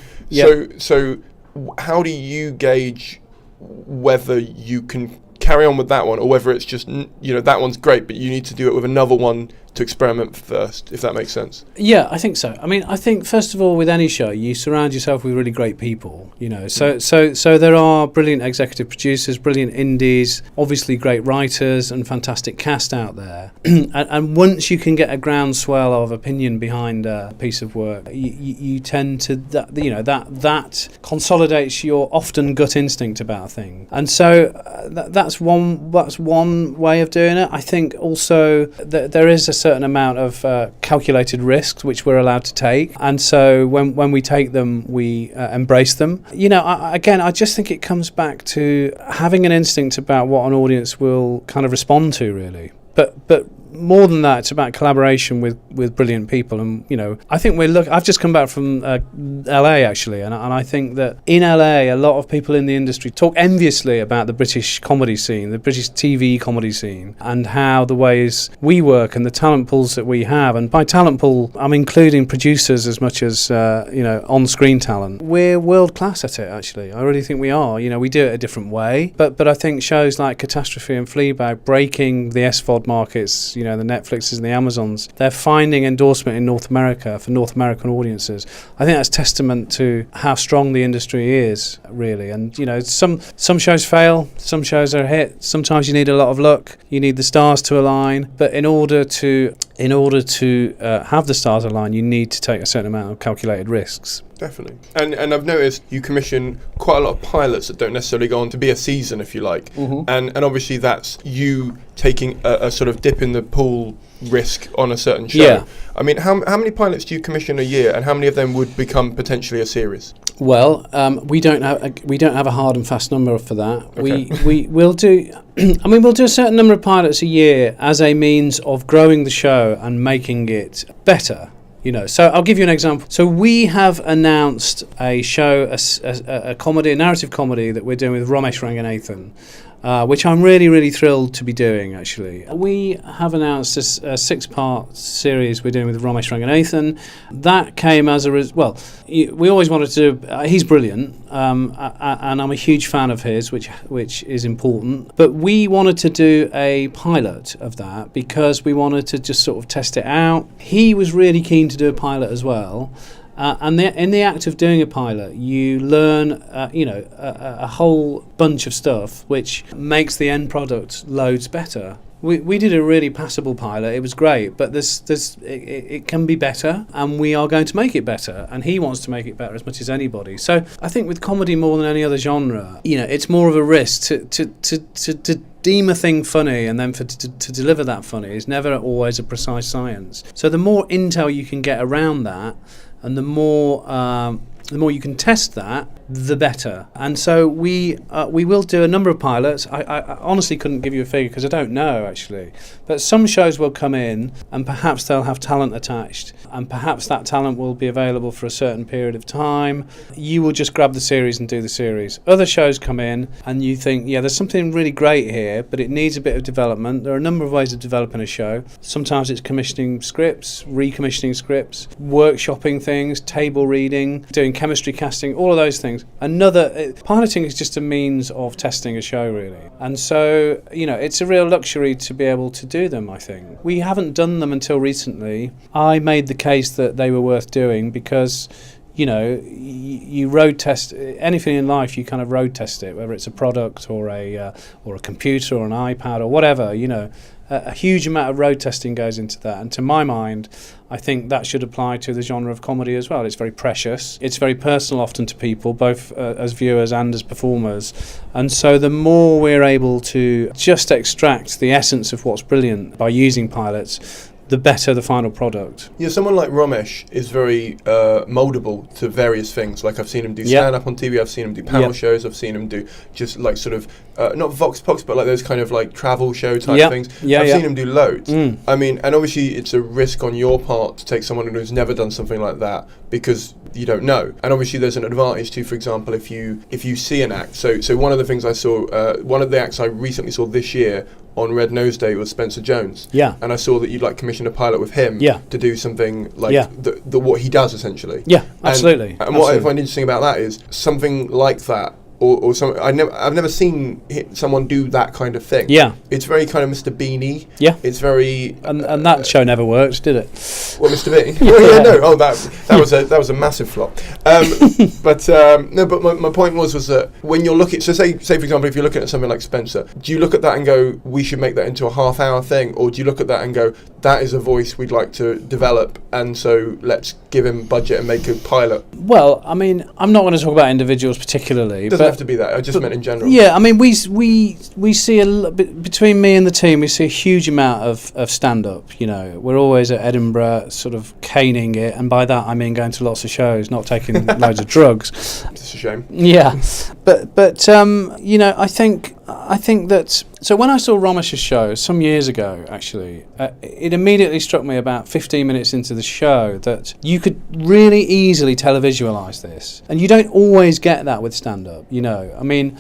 So how do you gauge whether you can carry on with that one, or whether it's just that one's great, but you need to do it with another one to experiment first, if that makes sense? Yeah, I think so. I mean, I think first of all, with any show, you surround yourself with really great people. So there are brilliant executive producers, brilliant indies, obviously great writers, and fantastic cast out there. and once you can get a groundswell of opinion behind a piece of work, you tend to that consolidates your often gut instinct about a thing. And so that's one way of doing it. I think also that there is a certain amount of calculated risks which we're allowed to take, and so when we take them, we embrace them. I just think it comes back to having an instinct about what an audience will kind of respond to, really. But more than that, it's about collaboration with brilliant people. And I think I've just come back from LA actually, and I think that in LA a lot of people in the industry talk enviously about the British comedy scene, the British TV comedy scene, and how the ways we work and the talent pools that we have. And by talent pool, I'm including producers as much as on-screen talent. We're world class at it actually. I really think we are. We do it a different way, but I think shows like Catastrophe and Fleabag breaking the SVOD markets, the Netflixes and the Amazons, they're finding endorsement in North America for North American audiences. I think that's testament to how strong the industry is, really. And some shows fail, some shows are a hit. Sometimes you need a lot of luck, you need the stars to align. But in order to have the stars align, you need to take a certain amount of calculated risks. Definitely. And I've noticed you commission quite a lot of pilots that don't necessarily go on to be a season, if you like. And obviously that's you taking a sort of dip in the pool risk on a certain show. Yeah. I mean, how many pilots do you commission a year, and how many of them would become potentially a series? Well, we don't have a hard and fast number for that. Okay. We'll do. We'll do a certain number of pilots a year as a means of growing the show and making it better. So I'll give you an example. So we have announced a show, a comedy, a narrative comedy that we're doing with Ramesh Ranganathan, which I'm really, really thrilled to be doing, actually. We have announced a 6-part series we're doing with Ramesh Ranganathan. That came as we always wanted to do, he's brilliant, and I'm a huge fan of his, which is important. But we wanted to do a pilot of that because we wanted to just sort of test it out. He was really keen to do a pilot as well. And in the act of doing a pilot, you learn, a whole bunch of stuff which makes the end product loads better. We did a really passable pilot. It was great, but it can be better, and we are going to make it better. And he wants to make it better as much as anybody. So I think with comedy more than any other genre, it's more of a risk to deem a thing funny, and then to deliver that funny is never always a precise science. So the more intel you can get around that, and the more you can test that, the better. And so we will do a number of pilots. I honestly couldn't give you a figure because I don't know, actually. But some shows will come in and perhaps they'll have talent attached, and perhaps that talent will be available for a certain period of time. You will just grab the series and do the series. Other shows come in and you think, there's something really great here, but it needs a bit of development. There are a number of ways of developing a show. Sometimes it's commissioning scripts, recommissioning scripts, workshopping things, table reading, doing chemistry casting, all of those things. Piloting is just a means of testing a show, really. And so, it's a real luxury to be able to do them, I think. We haven't done them until recently. I made the case that they were worth doing because, you road test anything in life. You kind of road test it, whether it's a product or a computer or an iPad or whatever. A huge amount of road testing goes into that, and to my mind, I think that should apply to the genre of comedy as well. It's very precious. It's very personal often to people, both as viewers and as performers. And so the more we're able to just extract the essence of what's brilliant by using pilots, the better the final product. Yeah, someone like Ramesh is very mouldable to various things. Like I've seen him do stand-up on TV, I've seen him do panel shows, I've seen him do just like sort of, not Vox Pops, but like those kind of like travel show type things. I've seen him do loads. I mean, and obviously it's a risk on your part to take someone who's never done something like that because you don't know. And obviously there's an advantage to, for example, if you see an act. So one of the things I saw, one of the acts I recently saw this year on Red Nose Day was Spencer Jones. Yeah. And I saw that you'd like commissioned a pilot with him to do something like the what he does essentially. Yeah, absolutely. And what I find interesting about that is something like that, or something I've never seen someone do that kind of thing. Yeah. It's very kind of Mr. Beanie. Yeah. It's very and that show never worked, did it? What, Mr. Bean? No. That was a massive flop. But my point was that when you're looking, so say for example, if you're looking at something like Spencer, do you look at that and go, we should make that into a half-hour thing, or do you look at that and go, that is a voice we'd like to develop, and so let's give him budget and make a pilot? Well, I mean, I'm not going to talk about individuals particularly. It doesn't have to be that. I just meant in general. Yeah, I mean, we see between me and the team, we see a huge amount of stand-up. We're always at Edinburgh, sort of caning it, and by that I mean going to lots of shows, not taking loads of drugs. It's a shame. Yeah, but I think that. So when I saw Ramesh's show some years ago, actually, it immediately struck me about 15 minutes into the show that you could really easily televisualise this. And you don't always get that with stand-up, I mean,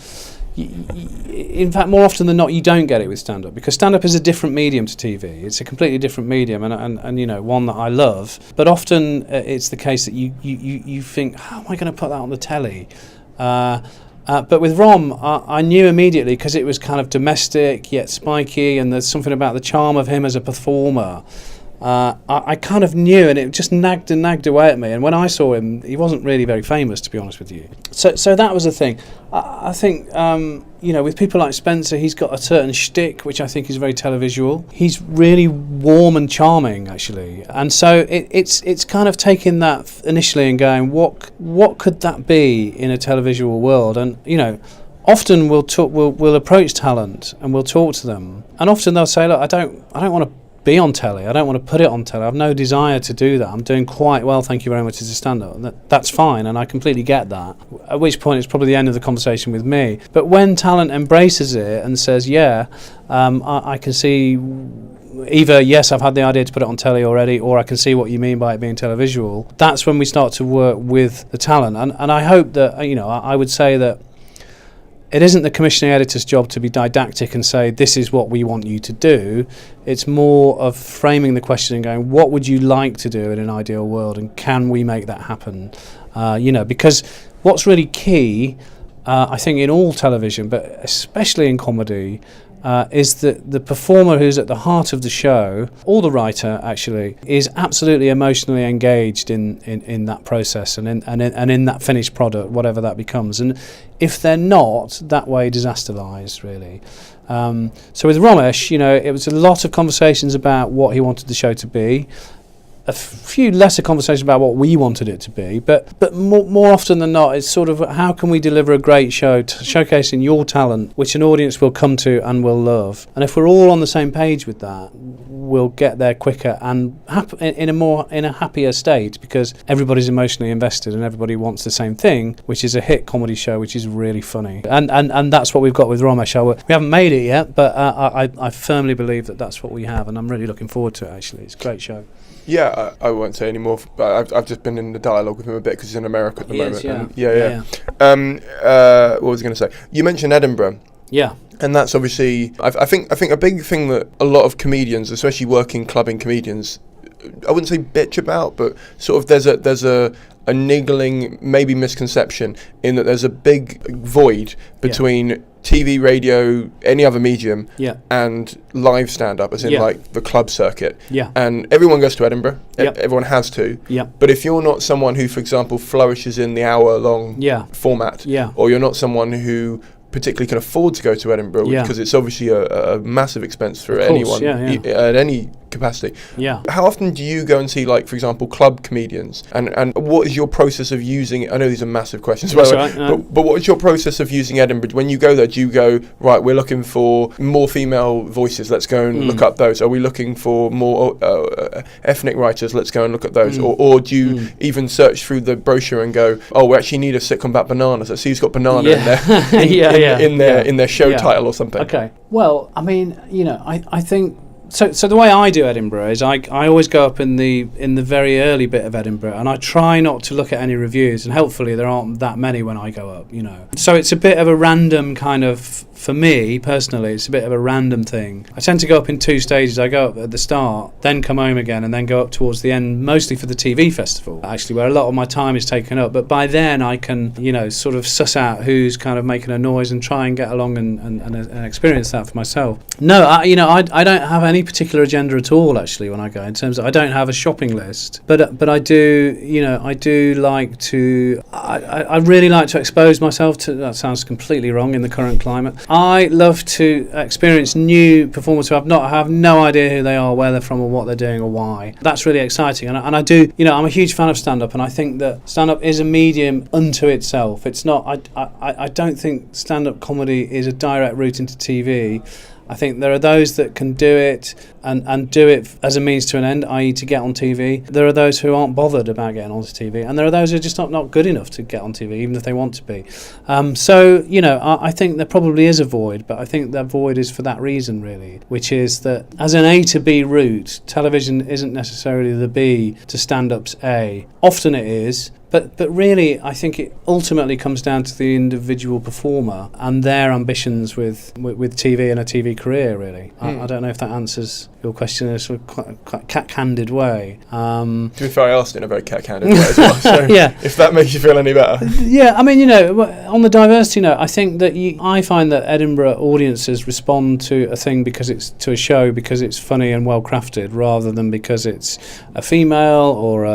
in fact, more often than not, you don't get it with stand-up because stand-up is a different medium to TV. It's a completely different medium and one that I love. But often it's the case that you think, how am I going to put that on the telly? But with Rom, I knew immediately because it was kind of domestic yet spiky, and there's something about the charm of him as a performer. I kind of knew, and it just nagged away at me. And when I saw him, he wasn't really very famous, to be honest with you. So that was the thing. I think, with people like Spencer, he's got a certain shtick, which I think is very televisual. He's really warm and charming, actually. And so it's kind of taking that initially and going, what could that be in a televisual world? And, often we'll approach talent and we'll talk to them. And often they'll say, look, I don't want to be on telly. I don't want to put it on telly. I have no desire to do that. I'm doing quite well, thank you very much, as a stand-up. That's fine, and I completely get that. At which point it's probably the end of the conversation with me. But when talent embraces it and says, I can see either, yes, I've had the idea to put it on telly already, or I can see what you mean by it being televisual, that's when we start to work with the talent. And I hope that, I would say that it isn't the commissioning editor's job to be didactic and say, this is what we want you to do. It's more of framing the question and going, what would you like to do in an ideal world, and can we make that happen? Because what's really key, I think in all television, but especially in comedy, is that the performer who's at the heart of the show, or the writer actually, is absolutely emotionally engaged in that process and in that finished product, whatever that becomes. And if they're not, that way disaster lies, really. So with Romesh, it was a lot of conversations about what he wanted the show to be, a few lesser conversations about what we wanted it to be, but more often than not, it's sort of how can we deliver a great show showcasing your talent, which an audience will come to and will love. And if we're all on the same page with that, we'll get there quicker and in a happier state, because everybody's emotionally invested and everybody wants the same thing, which is a hit comedy show which is really funny. And that's what we've got with Romesh. We haven't made it yet, but I firmly believe that that's what we have, and I'm really looking forward to it. Actually, it's a great show. Yeah, I won't say any more, but I've just been in the dialogue with him a bit because he's in America at the moment. What was I going to say? You mentioned Edinburgh. Yeah. And that's obviously, I think a big thing that a lot of comedians, especially working clubbing comedians, I wouldn't say bitch about, but sort of there's a niggling, maybe misconception in that there's a big void between TV, radio, any other medium, and live stand-up, as in like the club circuit. Yeah. And everyone goes to Edinburgh. Everyone has to. Yeah. But if you're not someone who, for example, flourishes in the hour-long format, or you're not someone who particularly can afford to go to Edinburgh, because it's obviously a massive expense for anyone at any capacity. Yeah. How often do you go and see, like, for example, club comedians? And what is your process of using it? I know these are massive questions, by the way, but what is your process of using Edinburgh? When you go there, do you go, right, we're looking for more female voices, let's go and look up those. Are we looking for more ethnic writers? Let's go and look at those. Or do you even search through the brochure and go, oh, we actually need a sitcom about bananas. Let's see who's got banana in there. In their show title or something. Okay. Well, I mean, I think so the way I do Edinburgh is I always go up in the very early bit of Edinburgh, and I try not to look at any reviews, and hopefully there aren't that many when I go up, So it's a bit of a random kind of, for me personally, it's a bit of a random thing. I tend to go up in two stages. I go up at the start, then come home again, and then go up towards the end, mostly for the TV festival, actually, where a lot of my time is taken up. But by then I can, sort of suss out who's kind of making a noise and try and get along and experience that for myself. No, I don't have any particular agenda at all, actually, when I go, in terms of, I don't have a shopping list, but I do, I do like to, I really like to expose myself to, that sounds completely wrong in the current climate. I love to experience new performers who have no idea who they are, where they're from, or what they're doing, or why. That's really exciting, and I do, I'm a huge fan of stand-up, and I think that stand-up is a medium unto itself. It's not, I don't think stand-up comedy is a direct route into TV. I think there are those that can do it and do it as a means to an end, i.e. to get on TV. There are those who aren't bothered about getting onto TV, and there are those who are just not good enough to get on TV, even if they want to be. I think there probably is a void, but I think that void is for that reason, really, which is that as an A to B route, television isn't necessarily the B to stand-up's A. Often it is, but really, I think it ultimately comes down to the individual performer and their ambitions with TV and a TV career, really. I don't know if that answers your question in a sort of quite cat-candid way. To be fair, I asked it in a very cat-candid way as well, so if that makes you feel any better. Yeah, I mean, on the diversity note, I think that I find that Edinburgh audiences respond to a thing because it's funny and well-crafted, rather than because it's a female or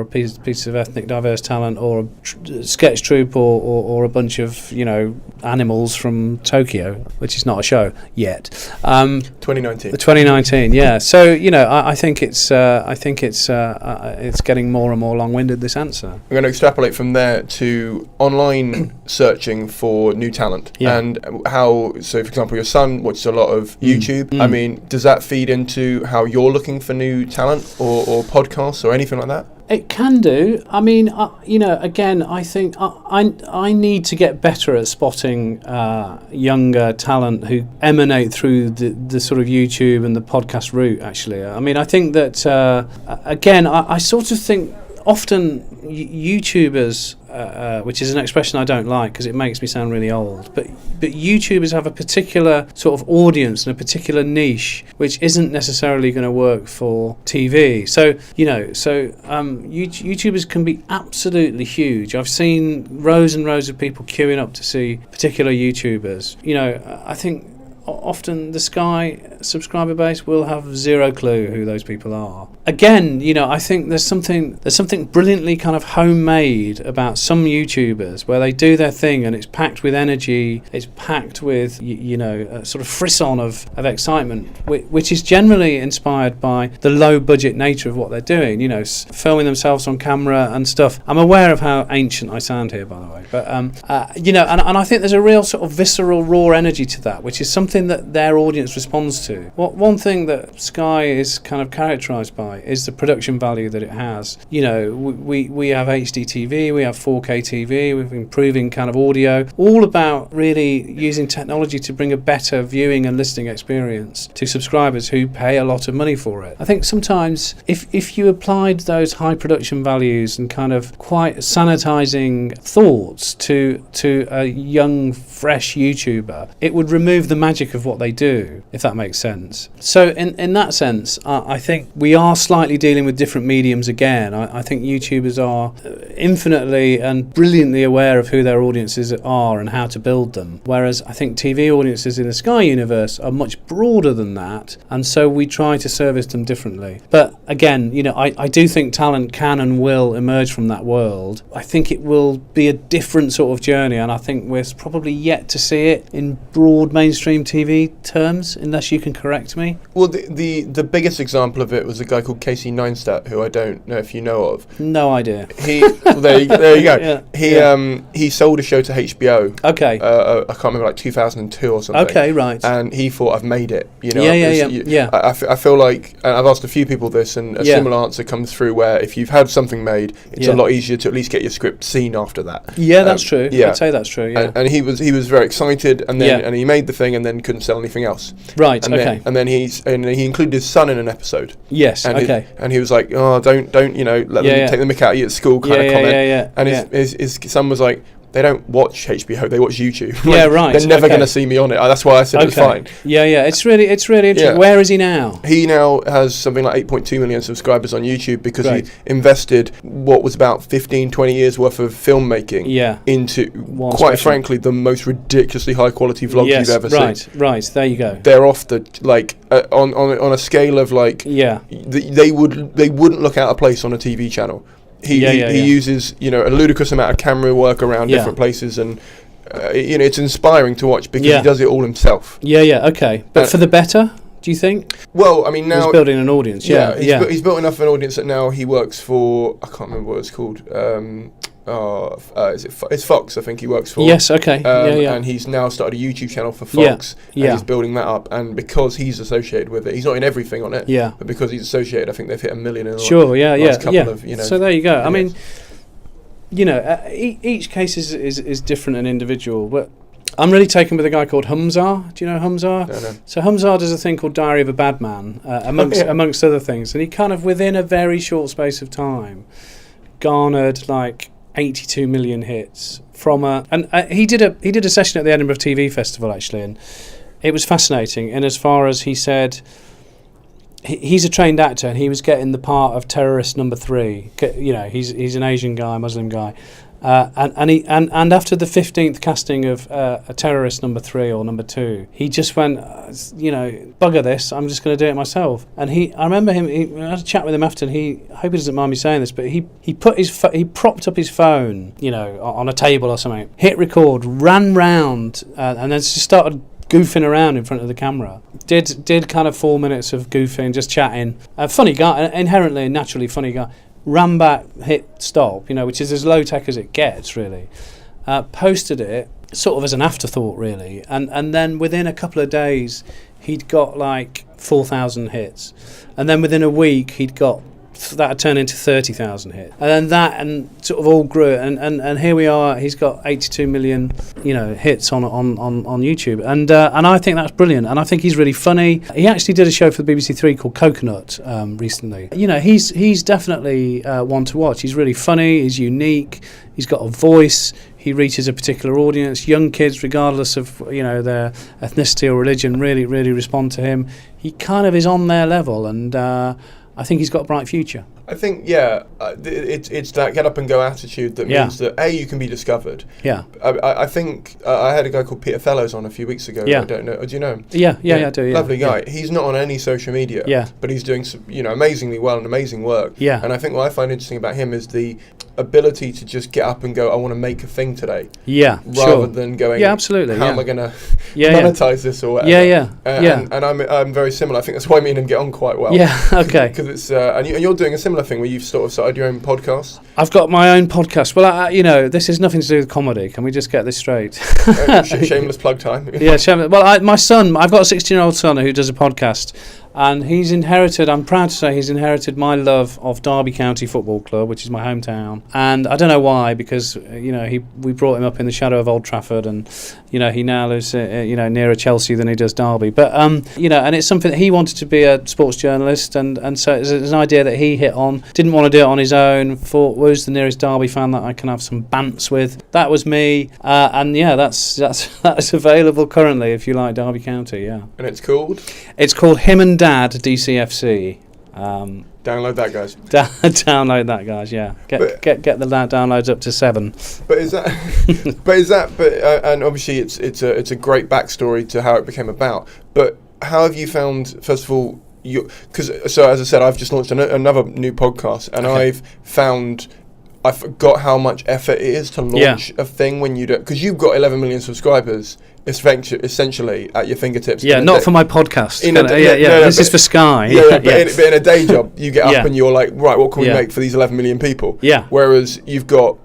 a piece of ethnic diverse talent, or a sketch troupe, or a bunch of animals from Tokyo, which is not a show yet. 2019, yeah. So I think it's getting more and more long-winded, this answer. I'm going to extrapolate from there to online searching for new talent, and how. So, for example, your son watches a lot of YouTube. I mean, does that feed into how you're looking for new talent or podcasts or anything like that? It can do. I mean, again, I think I need to get better at spotting younger talent who emanate through the sort of YouTube and the podcast route, actually. I mean, I think that, again, I sort of think often YouTubers, which is an expression I don't like because it makes me sound really old, but YouTubers have a particular sort of audience and a particular niche which isn't necessarily going to work for TV. So YouTubers can be absolutely huge. I've seen rows and rows of people queuing up to see particular YouTubers. I think often the Sky subscriber base will have zero clue who those people are. Again, I think there's something brilliantly kind of homemade about some YouTubers where they do their thing and it's packed with energy, it's packed with a sort of frisson of excitement, which is generally inspired by the low budget nature of what they're doing. Filming themselves on camera and stuff. I'm aware of how ancient I sound here, by the way, but and I think there's a real sort of visceral, raw energy to that, which is something that their audience responds to. One thing that Sky is kind of characterised by is the production value that it has. We have HD TV, we have 4K TV, we're improving kind of audio, all about really using technology to bring a better viewing and listening experience to subscribers who pay a lot of money for it. I think sometimes if you applied those high production values and kind of quite sanitising thoughts to a young, fresh YouTuber, it would remove the magic of what they do, if that makes sense. So in that sense, I think we are slightly dealing with different mediums again. I think YouTubers are infinitely and brilliantly aware of who their audiences are and how to build them, whereas I think TV audiences in the Sky universe are much broader than that, and so we try to service them differently. But again, I do think talent can and will emerge from that world. I think it will be a different sort of journey, and I think we're probably yet to see it in broad mainstream TV terms, unless you can correct me. Well, the biggest example of it was a guy called Casey Neistat, who I don't know if you know of. No idea. There you go. He sold a show to HBO. Okay. I can't remember, like 2002 or something. Okay, right. And he thought, I've made it. Yeah. I feel like, and I've asked a few people this, and a similar answer comes through where if you've had something made, it's a lot easier to at least get your script seen after that. Yeah, that's true. Yeah. I'd say that's true. Yeah. And he was very excited, and then and he made the thing, and then couldn't sell anything else. Right. And then he included his son in an episode. Yes. And he was like, oh, don't let them take the mick out of you at school kind of comment. And his son was like, they don't watch HBO, they watch YouTube. They're never going to see me on it. That's why I said it's fine. Yeah. It's really interesting. Yeah. Where is he now? He now has something like 8.2 million subscribers on YouTube because he invested what was about 15, 20 years worth of filmmaking into, quite frankly, the most ridiculously high quality vlogs you've ever seen. Right. There you go. They're off the on a scale of they wouldn't look out of place on a TV channel. He uses a ludicrous amount of camera work around different places, and it's inspiring to watch because he does it all himself. Okay, but for the better, do you think? Well, I mean, now he's building an audience. He's built enough of an audience that now he works for, I can't remember what it's called. It's Fox, I think he works for. Yes, okay. And he's now started a YouTube channel for Fox, and he's building that up. And because he's associated with it, he's not in everything on it, but because he's associated, I think they've hit 1 million in the last couple of, So there you go. I mean, each case is different and individual, but I'm really taken with a guy called Humzar. Do you know Humzar? No. So Humzar does a thing called Diary of a Bad Man, amongst other things, and he kind of within a very short space of time garnered like 82 million hits from he did a session at the Edinburgh TV Festival actually, and it was fascinating. And as far as he said, he's a trained actor, and he was getting the part of terrorist number 3. He's an Asian guy, Muslim guy, and after the 15th casting of a terrorist number 3 or number 2, he just went, bugger this, I'm just going to do it myself. And I remember him. I had a chat with him after, and I hope he doesn't mind me saying this, but he propped up his phone, on a table or something, hit record, ran round, and then just started goofing around in front of the camera. Did kind of 4 minutes of goofing, just chatting. Funny guy, inherently, naturally funny guy. Ran back, hit stop, which is as low tech as it gets, really. Posted it sort of as an afterthought, really, and then within a couple of days, he'd got like 4,000 hits, and then within a week, he'd got that had turned into 30,000 hits, and then that and sort of all grew, and here we are. He's got 82 million, hits on YouTube, and I think that's brilliant, and I think he's really funny. He actually did a show for the BBC Three called Coconut recently. He's definitely one to watch. He's really funny. He's unique. He's got a voice. He reaches a particular audience. Young kids, regardless of their ethnicity or religion, really, really respond to him. He kind of is on their level, and I think he's got a bright future. I think, it's that get up and go attitude that means that you can be discovered. Yeah. I think I had a guy called Peter Fellows on a few weeks ago. Yeah. I don't know. Do you know him? Yeah, I do. Yeah. Lovely guy. Yeah. He's not on any social media. Yeah. But he's doing some, amazingly well and amazing work. Yeah. And I think what I find interesting about him is the ability to just get up and go, I want to make a thing today. Yeah. Rather than going, absolutely. How am I going to monetize this or whatever? Yeah. And I'm very similar. I think that's why me and him get on quite well. Yeah. Okay. Because it's and you're doing a similar thing where you've sort of started your own podcast. I've got my own podcast. Well, this has nothing to do with comedy. Can we just get this straight? Shameless plug time. Yeah, shameless. Well, my son, I've got a 16-year-old son who does a podcast, and he's inherited, I'm proud to say, he's inherited my love of Derby County Football Club, which is my hometown. And I don't know why, because, we brought him up in the shadow of Old Trafford, and, he now lives, nearer Chelsea than he does Derby. But, and it's something that he wanted to be a sports journalist, and so it's an idea that he hit on. Didn't want to do it on his own, thought, who's the nearest Derby fan that I can have some bants with? That was me. That's available currently if you like Derby County, yeah. And it's called? It's called Him and Dad DCFC. Download that, guys. Download that, guys. Yeah, get the downloads up to 7. And obviously it's a great backstory to how it became about. But how have you found, first of all, so as I said, I've just launched another new podcast, and I forgot how much effort it is to launch a thing when you do, because you've got 11 million subscribers essentially at your fingertips. Yeah, not for my podcast. This is for Sky. But in a day job, you get up and you're like, right, what can we make for these 11 million people? Yeah. Whereas you've got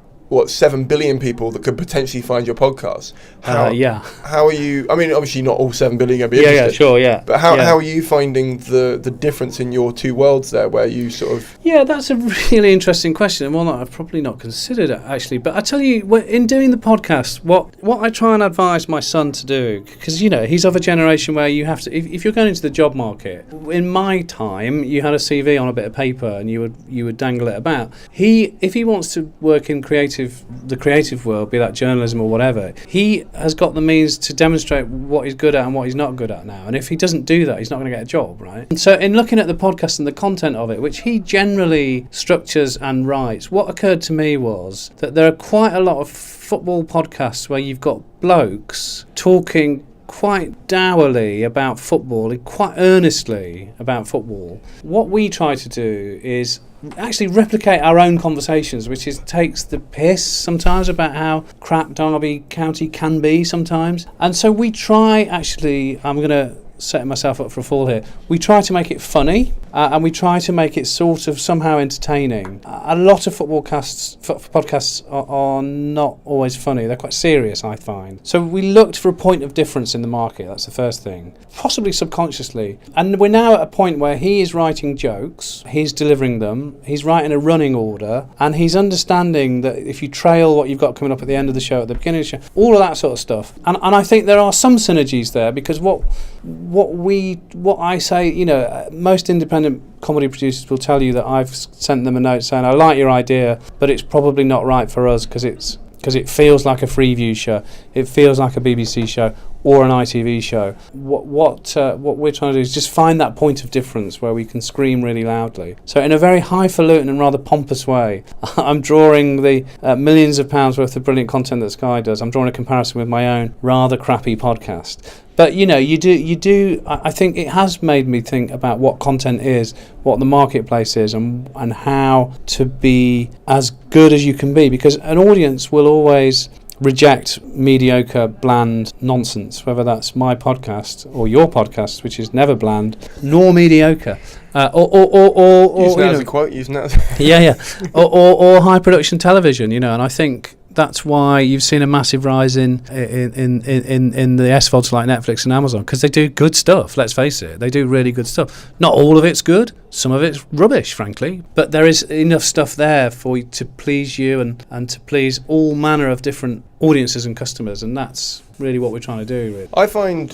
7 billion people that could potentially find your podcast. How are you? I mean, obviously not all 7 billion are going to be interested. Yeah, sure, yeah. But how are you finding the difference in your two worlds there, where you sort of? Yeah, that's a really interesting question, and one that I've probably not considered actually. But I tell you, in doing the podcast, what I try and advise my son to do, because he's of a generation where you have to, if you're going into the job market. In my time, you had a CV on a bit of paper, and you would dangle it about. If he wants to work in the creative world, be that journalism or whatever, he has got the means to demonstrate what he's good at and what he's not good at now. And if he doesn't do that, he's not going to get a job, right? And so in looking at the podcast and the content of it, which he generally structures and writes, what occurred to me was that there are quite a lot of football podcasts where you've got blokes talking quite dourly about football and quite earnestly about football. What we try to do is actually replicate our own conversations, which takes the piss sometimes about how crap Derby County can be sometimes. And so we try, actually, I'm going to set myself up for a fall here, we try to make it funny, and we try to make it sort of somehow entertaining. A lot of football podcasts are not always funny. They're quite serious, I find. So we looked for a point of difference in the market. That's the first thing, possibly subconsciously. And we're now at a point where he is writing jokes, he's delivering them, he's writing a running order, and he's understanding that if you trail what you've got coming up at the end of the show, at the beginning of the show, all of that sort of stuff. And I think there are some synergies there, because what I say, most independent comedy producers will tell you that I've sent them a note saying, I like your idea, but it's probably not right for us because it feels like a Freeview show, it feels like a BBC show or an ITV show. What we're trying to do is just find that point of difference where we can scream really loudly. So in a very highfalutin and rather pompous way, I'm drawing the millions of pounds worth of brilliant content that Sky does. I'm drawing a comparison with my own rather crappy podcast. But you do. I think it has made me think about what content is, what the marketplace is, and how to be as good as you can be. Because an audience will always reject mediocre, bland nonsense, whether that's my podcast or your podcast, which is never bland nor mediocre, or using that as a quote, using that or high production television, and I think that's why you've seen a massive rise in the SVODs like Netflix and Amazon, because they do good stuff. Let's face it, they do really good stuff. Not all of it's good, some of it's rubbish, frankly, but there is enough stuff there for you to please you and to please all manner of different audiences and customers, and that's really what we're trying to do. Really. I find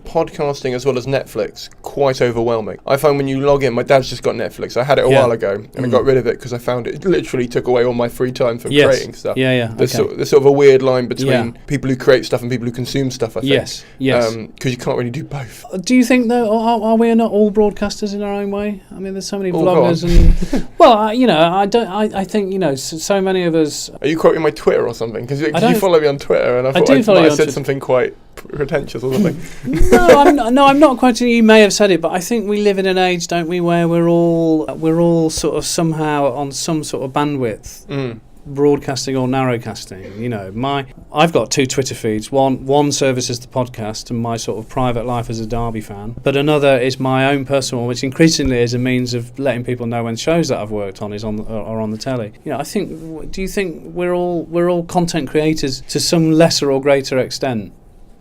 podcasting as well as Netflix quite overwhelming. I find when you log in, my dad's just got Netflix. I had it a while ago, and I got rid of it because I found it literally took away all my free time for creating stuff. There's sort of a weird line between people who create stuff and people who consume stuff, I think. Yes. Because you can't really do both. Do you think, though, are we not all broadcasters in our own way? I mean, there's so many vloggers and... Well, I think, so many of us... Are you quoting my Twitter or something? Because you follow me on Twitter, and I thought I said something quite pretentious or something. No, I'm not quoting you. You may have said it, but I think we live in an age, don't we, where we're all sort of somehow on some sort of bandwidth. Broadcasting or narrowcasting. I've got 2 Twitter feeds. One services the podcast and my sort of private life as a Derby fan, but another is my own personal one, which increasingly is a means of letting people know when shows that I've worked on are on the telly. I think. Do you think we're all content creators to some lesser or greater extent?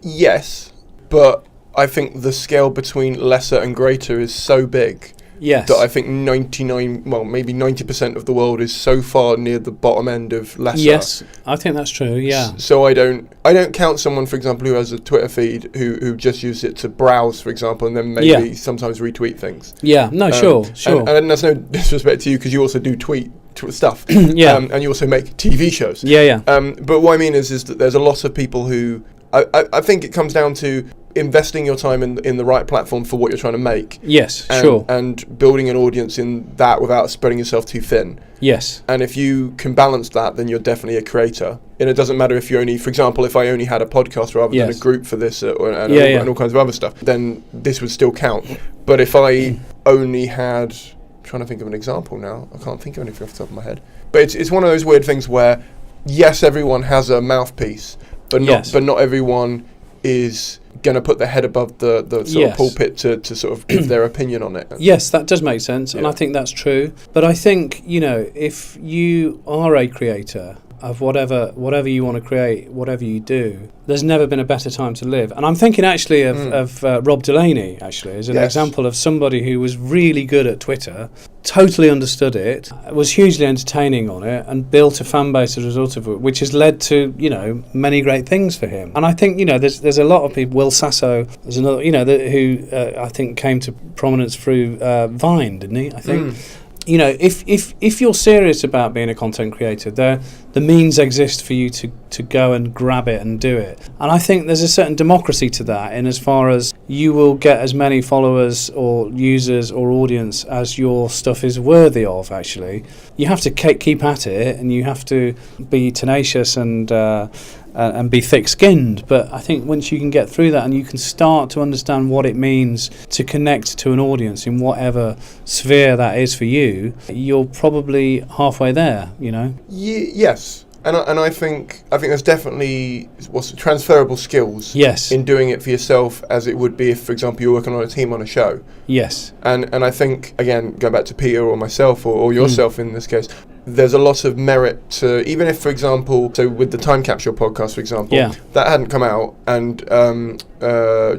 Yes, but I think the scale between lesser and greater is so big. Yes. That I think 90% of the world is so far near the bottom end of lesser. Yes, I think that's true, yeah. So I don't count someone, for example, who has a Twitter feed who just uses it to browse, for example, and then maybe sometimes retweet things. Yeah, no, sure. And there's no disrespect to you because you also do tweet stuff. And you also make TV shows. Yeah. But what I mean is that there's a lot of people who... I think it comes down to investing your time in the right platform for what you're trying to make. Yes, sure. And building an audience in that without spreading yourself too thin. Yes. And if you can balance that, then you're definitely a creator. And it doesn't matter if you only, for example, if I only had a podcast rather than a group for this and all kinds of other stuff, then this would still count. But if I only had... I'm trying to think of an example now. I can't think of anything off the top of my head. But it's one of those weird things where, yes, everyone has a mouthpiece, but not everyone is going to put their head above the sort of pulpit to sort of give their opinion on it. Yes, that does make sense, and I think that's true. But I think, if you are a creator of whatever you want to create, whatever you do, there's never been a better time to live. And I'm thinking actually of Rob Delaney, actually, as an example of somebody who was really good at Twitter, totally understood it, was hugely entertaining on it, and built a fan base as a result of it, which has led to, many great things for him. And I think, there's a lot of people. Will Sasso, there's another, who I think came to prominence through Vine, didn't he? I think. If you're serious about being a content creator, the means exist for you to go and grab it and do it. And I think there's a certain democracy to that, in as far as you will get as many followers or users or audience as your stuff is worthy of, actually. You have to keep at it, and you have to be tenacious and be thick-skinned. But I think once you can get through that and you can start to understand what it means to connect to an audience in whatever sphere that is for you, you're probably halfway there, Yes. And I think there's definitely transferable skills in doing it for yourself as it would be if, for example, you're working on a team on a show. Yes. And I think, again, go back to Peter or myself or yourself in this case, there's a lot of merit to, even if, for example, so with the Time Capsule podcast, for example, that hadn't come out, and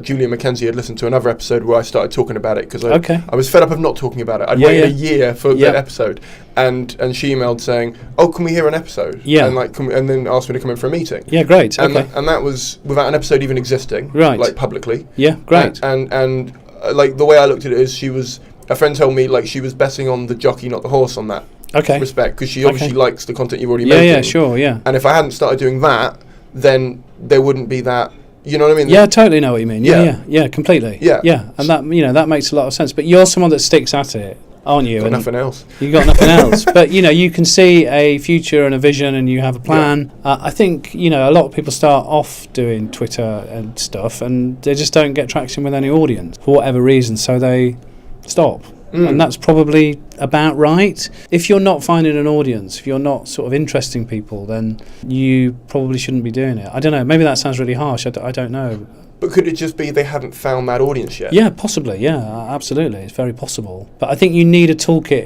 Julia Mackenzie had listened to another episode where I started talking about it because I was fed up of not talking about it. I'd waited a year for the episode, and she emailed saying, "Oh, can we hear an episode?" And then asked me to come in for a meeting. Yeah, great. And that was without an episode even existing, like publicly. Yeah, great. And like the way I looked at it is, a friend told me like she was betting on the jockey, not the horse, on that. Respect, because she obviously likes the content you've already made. Yeah, sure. And if I hadn't started doing that, then there wouldn't be that. You know what I mean? Yeah, I totally know what you mean. Yeah, completely. Yeah. And that that makes a lot of sense. But you're someone that sticks at it, aren't you? Got nothing else. You got nothing else. But you can see a future and a vision, and you have a plan. I think a lot of people start off doing Twitter and stuff, and they just don't get traction with any audience for whatever reason, so they stop. And that's probably about right. If you're not finding an audience, if you're not sort of interesting people, then you probably shouldn't be doing it. I don't know. Maybe that sounds really harsh. I don't know. But could it just be they haven't found that audience yet? Yeah, possibly. Yeah, absolutely. It's very possible. But I think you need a toolkit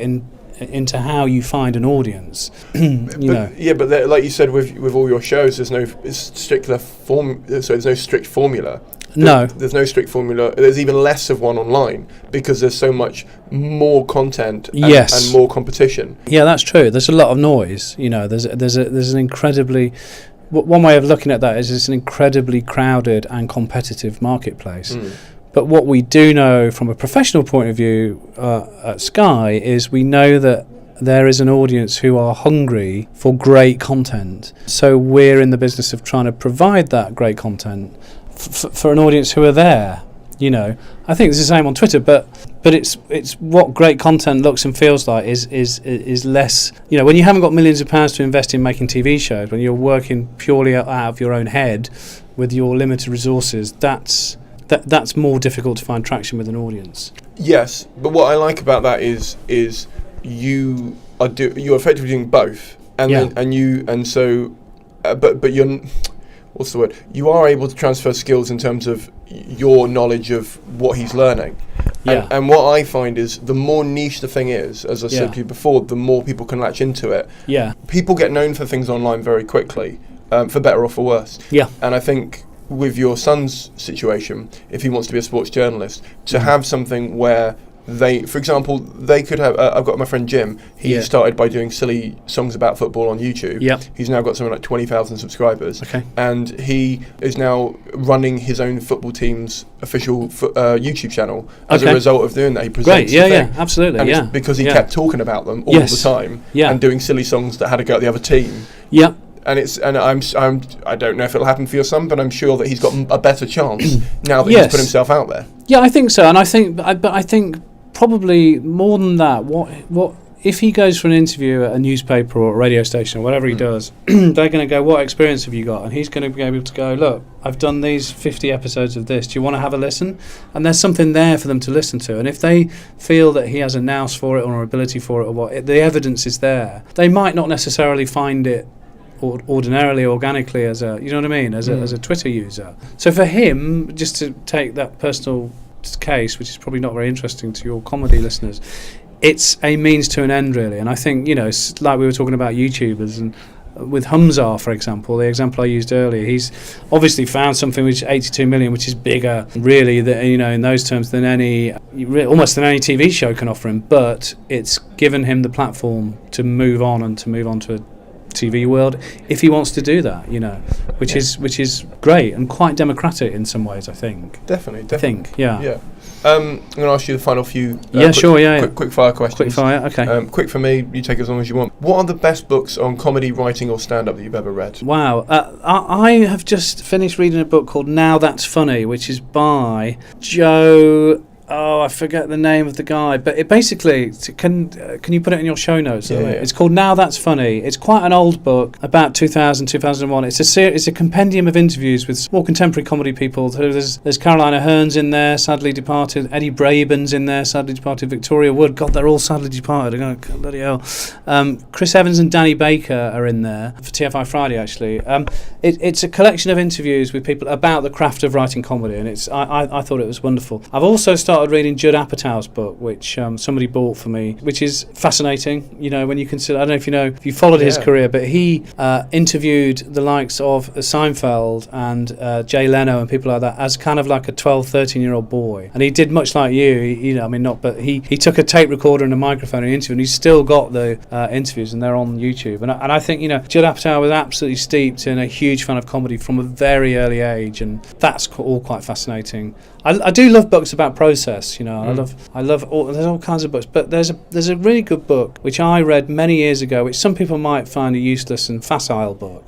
into how you find an audience. Yeah, but like you said, with all your shows, there's no strict formula. There's no strict formula. There's even less of one online because there's so much more content and more competition. Yeah, that's true. There's a lot of noise. There's an incredibly one way of looking at that is it's an incredibly crowded and competitive marketplace. But what we do know from a professional point of view at Sky is we know that there is an audience who are hungry for great content. So we're in the business of trying to provide that great content for an audience who are there. You know, I think it's the same on Twitter, but it's what great content looks and feels like is less. You know, when you haven't got millions of pounds to invest in making TV shows, when you're working purely out of your own head with your limited resources, that's more difficult to find traction with an audience. Yes, but what I like about that is you're effectively doing both, but you're, what's the word? You are able to transfer skills in terms of your knowledge of what he's learning. And what I find is the more niche the thing is, as I said to you before, the more people can latch into it. People get known for things online very quickly, for better or for worse. And I think with your son's situation, if he wants to be a sports journalist, to have something where for example, they could have. I've got my friend Jim. He started by doing silly songs about football on YouTube. He's now got something like 20,000 subscribers. And he is now running his own football team's official YouTube channel as a result of doing that. He presents. Absolutely. And it's because he kept talking about them all the time and doing silly songs that had to go at the other team. And I don't know if it'll happen for your son, but I'm sure that he's got a better chance now that he's put himself out there. Yeah, I think so, and I think probably more than that. What if he goes for an interview at a newspaper or a radio station or whatever he does? They're going to go, "What experience have you got?" And he's going to be able to go, "Look, I've done these 50 episodes of this. Do you want to have a listen?" And there's something there for them to listen to. And if they feel that he has a nous for it or an ability for it, or the evidence is there, they might not necessarily find it ordinarily, organically, as a, you know what I mean, as a Twitter user. So for him, just to take that personal case, which is probably not very interesting to your comedy listeners, it's a means to an end, really. And I think, you know, like we were talking about YouTubers, and with Humzah, for example, the example I used earlier, he's obviously found something which is 82 million, which is bigger, really, you know, in those terms, than almost than any TV show can offer him. But it's given him the platform to move on to a TV world if he wants to do that, you know, which is great and quite democratic in some ways, I think. Definitely. I'm going to ask you the final few quick fire questions. Quick fire, okay. Quick for me, you take as long as you want. What are the best books on comedy writing or stand-up that you've ever read? Wow, I have just finished reading a book called Now That's Funny, which is by Joe... Oh, I forget the name of the guy, but it basically, can you put it in your show notes? It's called Now That's Funny. It's quite an old book, about 2000, 2001. It's a compendium of interviews with more contemporary comedy people. There's Caroline Ahern's in there, sadly departed. Eddie Braben's in there, sadly departed. Victoria Wood, God, they're all sadly departed. Bloody hell. Chris Evans and Danny Baker are in there for TFI Friday, actually. It's a collection of interviews with people about the craft of writing comedy, and I thought it was wonderful. I've also started reading Judd Apatow's book, which somebody bought for me, which is fascinating. You know, when you consider, I don't know if you followed his career, but he interviewed the likes of Seinfeld and Jay Leno and people like that as kind of like a 12, 13-year-old boy. And he did much like he took a tape recorder and a microphone and interviewed, and he's still got the interviews, and they're on YouTube. And I think, you know, Judd Apatow was absolutely steeped in a huge fan of comedy from a very early age, and that's all quite fascinating. I do love books about process, you know. I love there's all kinds of books, but there's a really good book which I read many years ago, which some people might find a useless and facile book,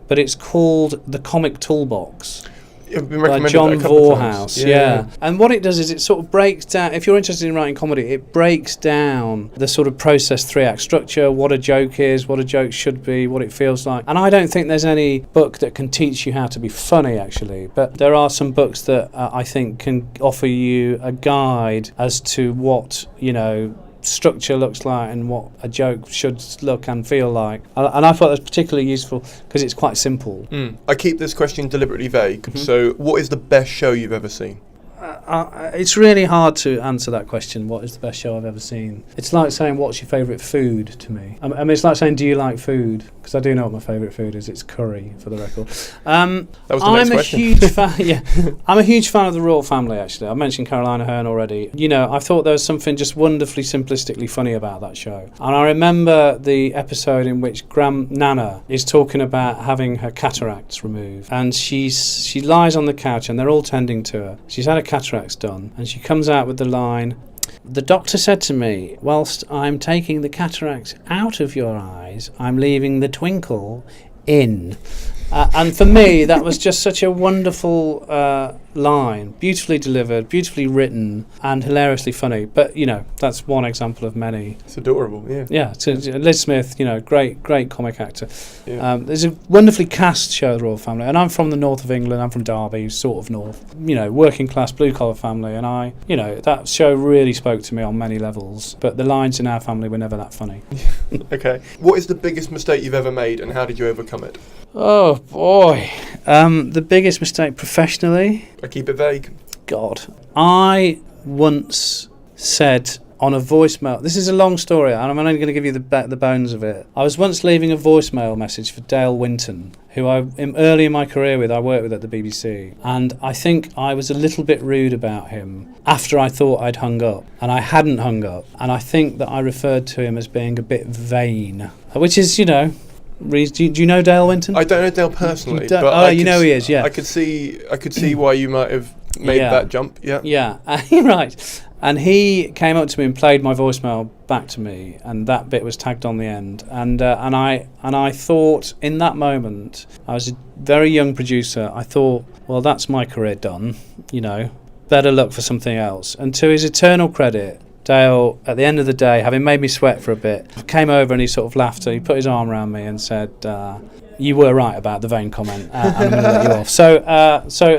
but it's called The Comic Toolbox. By John Mountague, yeah. And what it does is it sort of breaks down, if you're interested in writing comedy, it breaks down the sort of process 3-act structure, what a joke is, what a joke should be, what it feels like. And I don't think there's any book that can teach you how to be funny, actually, but there are some books that I think can offer you a guide as to what, you know, structure looks like and what a joke should look and feel like. And I thought that was particularly useful because it's quite simple. I keep this question deliberately vague. So what is the best show you've ever seen? It's really hard to answer that question. What is the best show I've ever seen? It's like saying, what's your favourite food to me? I mean, it's like saying, do you like food? Because I do know what my favourite food is. It's curry, for the record. That was the next question. Huge fan. Yeah, I'm a huge fan of the Royal Family. Actually, I mentioned Caroline Aherne already. You know, I thought there was something just wonderfully simplistically funny about that show. And I remember the episode in which Nana is talking about having her cataracts removed, and she lies on the couch, and they're all tending to her. She's had her cataracts done, and she comes out with the line, "The doctor said to me, whilst I'm taking the cataracts out of your eyes, I'm leaving the twinkle in." And for me, that was just such a wonderful line, beautifully delivered, beautifully written, and hilariously funny. But, you know, that's one example of many. It's adorable, yeah. Yeah, Liz Smith, you know, great comic actor. Yeah. There's a wonderfully cast show, The Royal Family, and I'm from the north of England. I'm from Derby, sort of north. You know, working class, blue collar family, and you know, that show really spoke to me on many levels. But the lines in our family were never that funny. Okay. What is the biggest mistake you've ever made, and how did you overcome it? Oh boy, the biggest mistake professionally. I keep it vague. God, I once said on a voicemail. This is a long story, and I'm only going to give you the bones of it. I was once leaving a voicemail message for Dale Winton, who early in my career I worked with at the BBC, and I think I was a little bit rude about him after I thought I'd hung up, and I hadn't hung up, and I think that I referred to him as being a bit vain, which is, you know. Do you know Dale Winton? I don't know Dale personally, but know he is. Yeah, I could see why you might have made that jump. Yeah, yeah, right. And he came up to me and played my voicemail back to me, and that bit was tagged on the end. And I thought in that moment, I was a very young producer. I thought, well, that's my career done. You know, better look for something else. And to his eternal credit, Dale, at the end of the day, having made me sweat for a bit, came over and he sort of laughed. He put his arm around me and said, "You were right about the vain comment. I'm going to let you off." So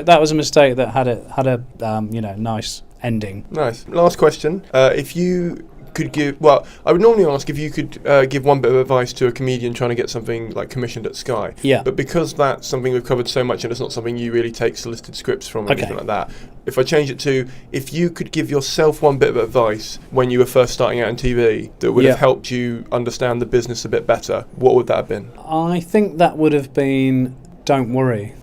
that was a mistake that had a nice ending. Nice. Last question. If you could give, well, I would normally ask if you could give one bit of advice to a comedian trying to get something like commissioned at Sky. Yeah. But because that's something we've covered so much and it's not something you really take solicited scripts from or anything like that, if I change it to, if you could give yourself one bit of advice when you were first starting out in TV that would have helped you understand the business a bit better, what would that have been? I think that would have been, don't worry.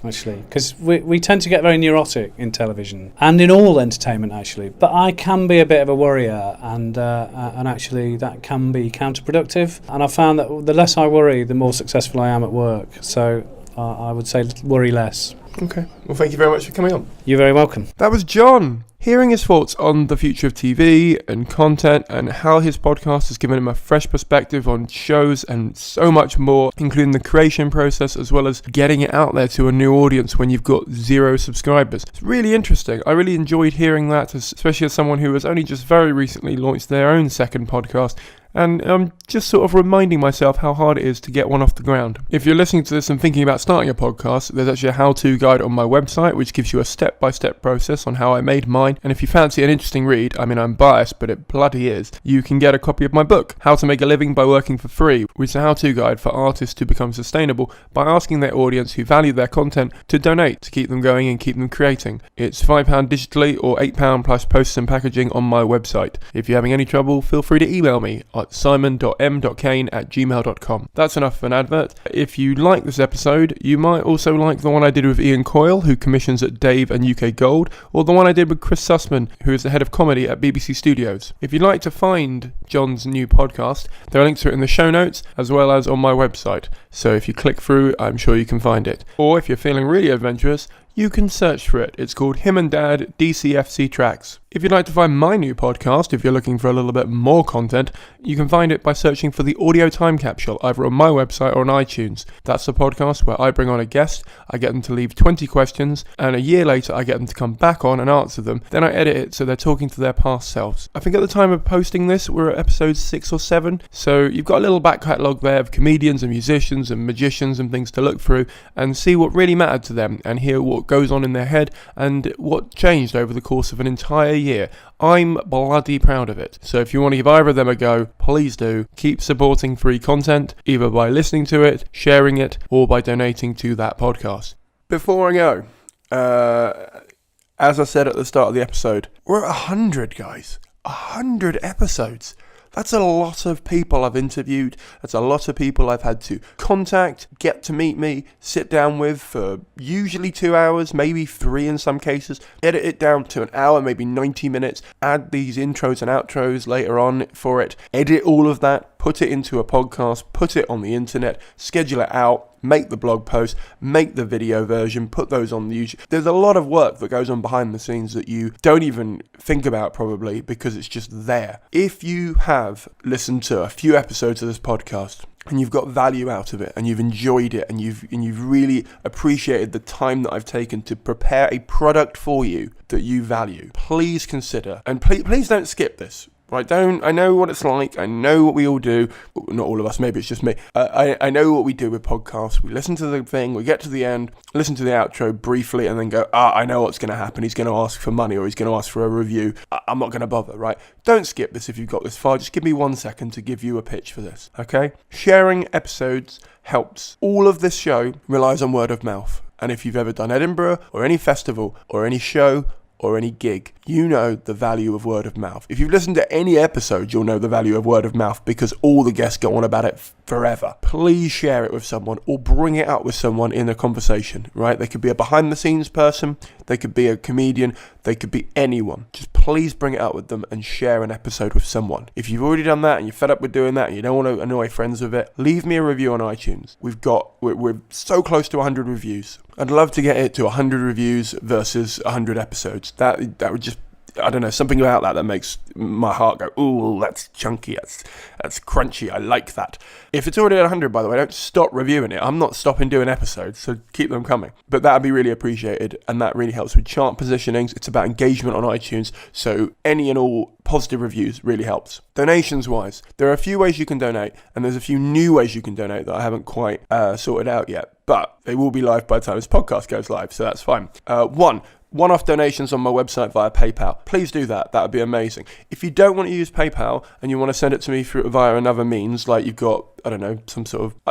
Actually, because we tend to get very neurotic in television and in all entertainment, actually. But I can be a bit of a worrier, and actually that can be counterproductive. And I found that the less I worry, the more successful I am at work. So I would say worry less. Okay. Well, thank you very much for coming on. You're very welcome. That was Jon. Hearing his thoughts on the future of TV and content and how his podcast has given him a fresh perspective on shows and so much more, including the creation process as well as getting it out there to a new audience when you've got 0 subscribers. It's really interesting. I really enjoyed hearing that, especially as someone who has only just very recently launched their own second podcast. And I'm just sort of reminding myself how hard it is to get one off the ground. If you're listening to this and thinking about starting a podcast, there's actually a how-to guide on my website which gives you a step-by-step process on how I made mine. And if you fancy an interesting read, I mean, I'm biased, but it bloody is, you can get a copy of my book, How to Make a Living by Working for Free, which is a how-to guide for artists to become sustainable by asking their audience who value their content to donate to keep them going and keep them creating. It's £5 digitally or £8 plus posts and packaging on my website. If you're having any trouble, feel free to email me at simon.m.caine@gmail.com. That's enough of an advert. If you like this episode, you might also like the one I did with Ian Coyle, who commissions at Dave and UK Gold, or the one I did with Chris Sussman, who is the head of comedy at BBC Studios. If you'd like to find Jon's new podcast, there are links to it in the show notes, as well as on my website. So if you click through, I'm sure you can find it. Or if you're feeling really adventurous, you can search for it. It's called Him and Dad DCFC Tracks. If you'd like to find my new podcast, if you're looking for a little bit more content, you can find it by searching for the Audio Time Capsule, either on my website or on iTunes. That's the podcast where I bring on a guest, I get them to leave 20 questions, and a year later I get them to come back on and answer them. Then I edit it so they're talking to their past selves. I think at the time of posting this, we're at episode 6 or 7, so you've got a little back catalogue there of comedians and musicians and magicians and things to look through and see what really mattered to them and hear what goes on in their head and what changed over the course of an entire year. I'm bloody proud of it. So if you want to give either of them a go, please do. Keep supporting free content, either by listening to it, sharing it, or by donating to that podcast. Before I go, As I said at the start of the episode, we're at 100, guys. 100 episodes. That's a lot of people I've interviewed. That's a lot of people I've had to contact, get to meet me, sit down with for usually 2 hours, maybe 3 in some cases, edit it down to an hour, maybe 90 minutes, add these intros and outros later on for it, edit all of that, put it into a podcast, put it on the internet, schedule it out, make the blog post, make the video version, put those on the YouTube. There's a lot of work that goes on behind the scenes that you don't even think about probably because it's just there. If you have listened to a few episodes of this podcast and you've got value out of it and you've enjoyed it and you've really appreciated the time that I've taken to prepare a product for you that you value, please consider, and please don't skip this. Right, I know what it's like, I know what we all do, not all of us, maybe it's just me, I know what we do with podcasts. We listen to the thing, we get to the end, listen to the outro briefly, and then go, I know what's going to happen, he's going to ask for money, or he's going to ask for a review, I'm not going to bother, right? Don't skip this if you've got this far, just give me 1 second to give you a pitch for this, okay? Sharing episodes helps. All of this show relies on word of mouth, and if you've ever done Edinburgh, or any festival, or any show, or any gig, you know the value of word of mouth. If you've listened to any episode, you'll know the value of word of mouth because all the guests go on about it forever. Please share it with someone or bring it up with someone in a conversation, right? They could be a behind the scenes person, they could be a comedian, they could be anyone. Just please bring it up with them and share an episode with someone. If you've already done that and you're fed up with doing that and you don't want to annoy friends with it, leave me a review on iTunes. We're so close to 100 reviews. I'd love to get it to 100 reviews versus 100 episodes. That would just, I don't know, something about that makes my heart go, ooh, that's chunky, that's crunchy, I like that. If it's already at 100, by the way, don't stop reviewing it. I'm not stopping doing episodes, so keep them coming. But that would be really appreciated, and that really helps with chart positionings. It's about engagement on iTunes, so any and all positive reviews really helps. Donations-wise, there are a few ways you can donate, and there's a few new ways you can donate that I haven't quite sorted out yet, but they will be live by the time this podcast goes live, so that's fine. One-off donations on my website via PayPal. Please do that. That would be amazing. If you don't want to use PayPal and you want to send it to me via another means, like you've got, I don't know,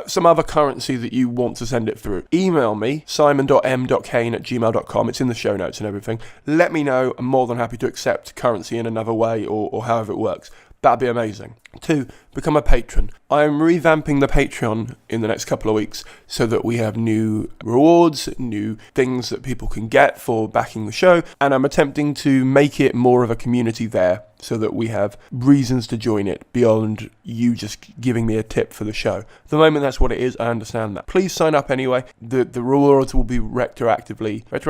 some other currency that you want to send it through, email me, simon.m.caine@gmail.com. It's in the show notes and everything. Let me know. I'm more than happy to accept currency in another way or however it works. That'd be amazing. 2, become a patron. I'm revamping the Patreon in the next couple of weeks so that we have new rewards, new things that people can get for backing the show, and I'm attempting to make it more of a community there so that we have reasons to join it beyond you just giving me a tip for the show. At the moment, that's what it is. I understand that. Please sign up anyway. The rewards will be retrospectively, sort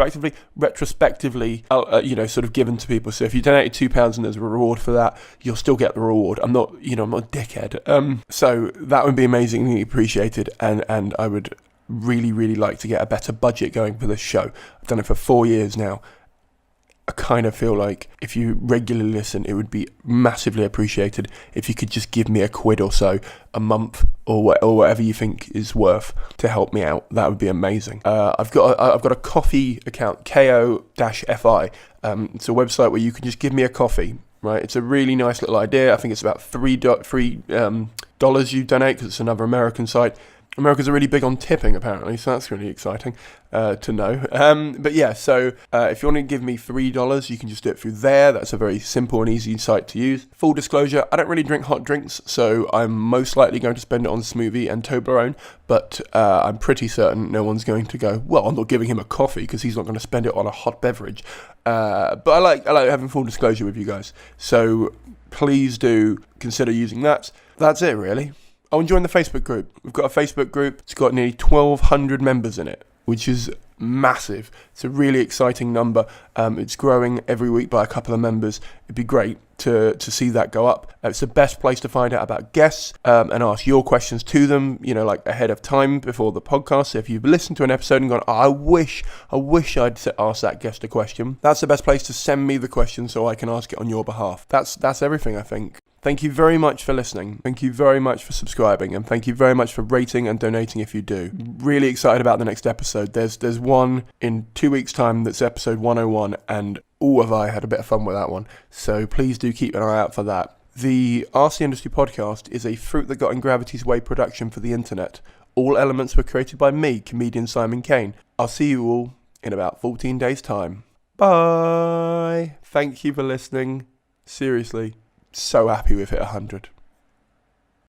of given to people. So if you donated £2 and there's a reward for that, you'll still get the reward. I'm not a dickhead. So that would be amazingly appreciated, and I would really, really like to get a better budget going for this show. I've done it for 4 years now. I kind of feel like if you regularly listen, it would be massively appreciated if you could just give me £1 or so a month or whatever you think is worth to help me out. That would be amazing. I've got a coffee account, ko-fi. It's a website where you can just give me a coffee. Right, it's a really nice little idea. I think it's about $3 you donate because it's another American site. Americans are really big on tipping, apparently, so that's really exciting to know. But yeah, so if you want to give me $3, you can just do it through there. That's a very simple and easy site to use. Full disclosure, I don't really drink hot drinks, so I'm most likely going to spend it on smoothie and Toblerone, but I'm pretty certain no one's going to go, well, I'm not giving him a coffee because he's not going to spend it on a hot beverage. But I like having full disclosure with you guys, so please do consider using that. That's it, really. Oh, and join the Facebook group. We've got a Facebook group. It's got nearly 1,200 members in it, which is massive. It's a really exciting number. It's growing every week by a couple of members. It'd be great to see that go up. It's the best place to find out about guests and ask your questions to them, like ahead of time before the podcast. So if you've listened to an episode and gone, I wish I'd asked that guest a question, that's the best place to send me the question so I can ask it on your behalf. That's everything, I think. Thank you very much for listening. Thank you very much for subscribing, and thank you very much for rating and donating if you do. Really excited about the next episode. There's one in 2 weeks' time that's episode 101, and have I had a bit of fun with that one. So please do keep an eye out for that. The RC Industry Podcast is a Fruit That Got in Gravity's Way production for the internet. All elements were created by me, comedian Simon Caine. I'll see you all in about 14 days' time. Bye. Thank you for listening. Seriously, so happy we've hit 100.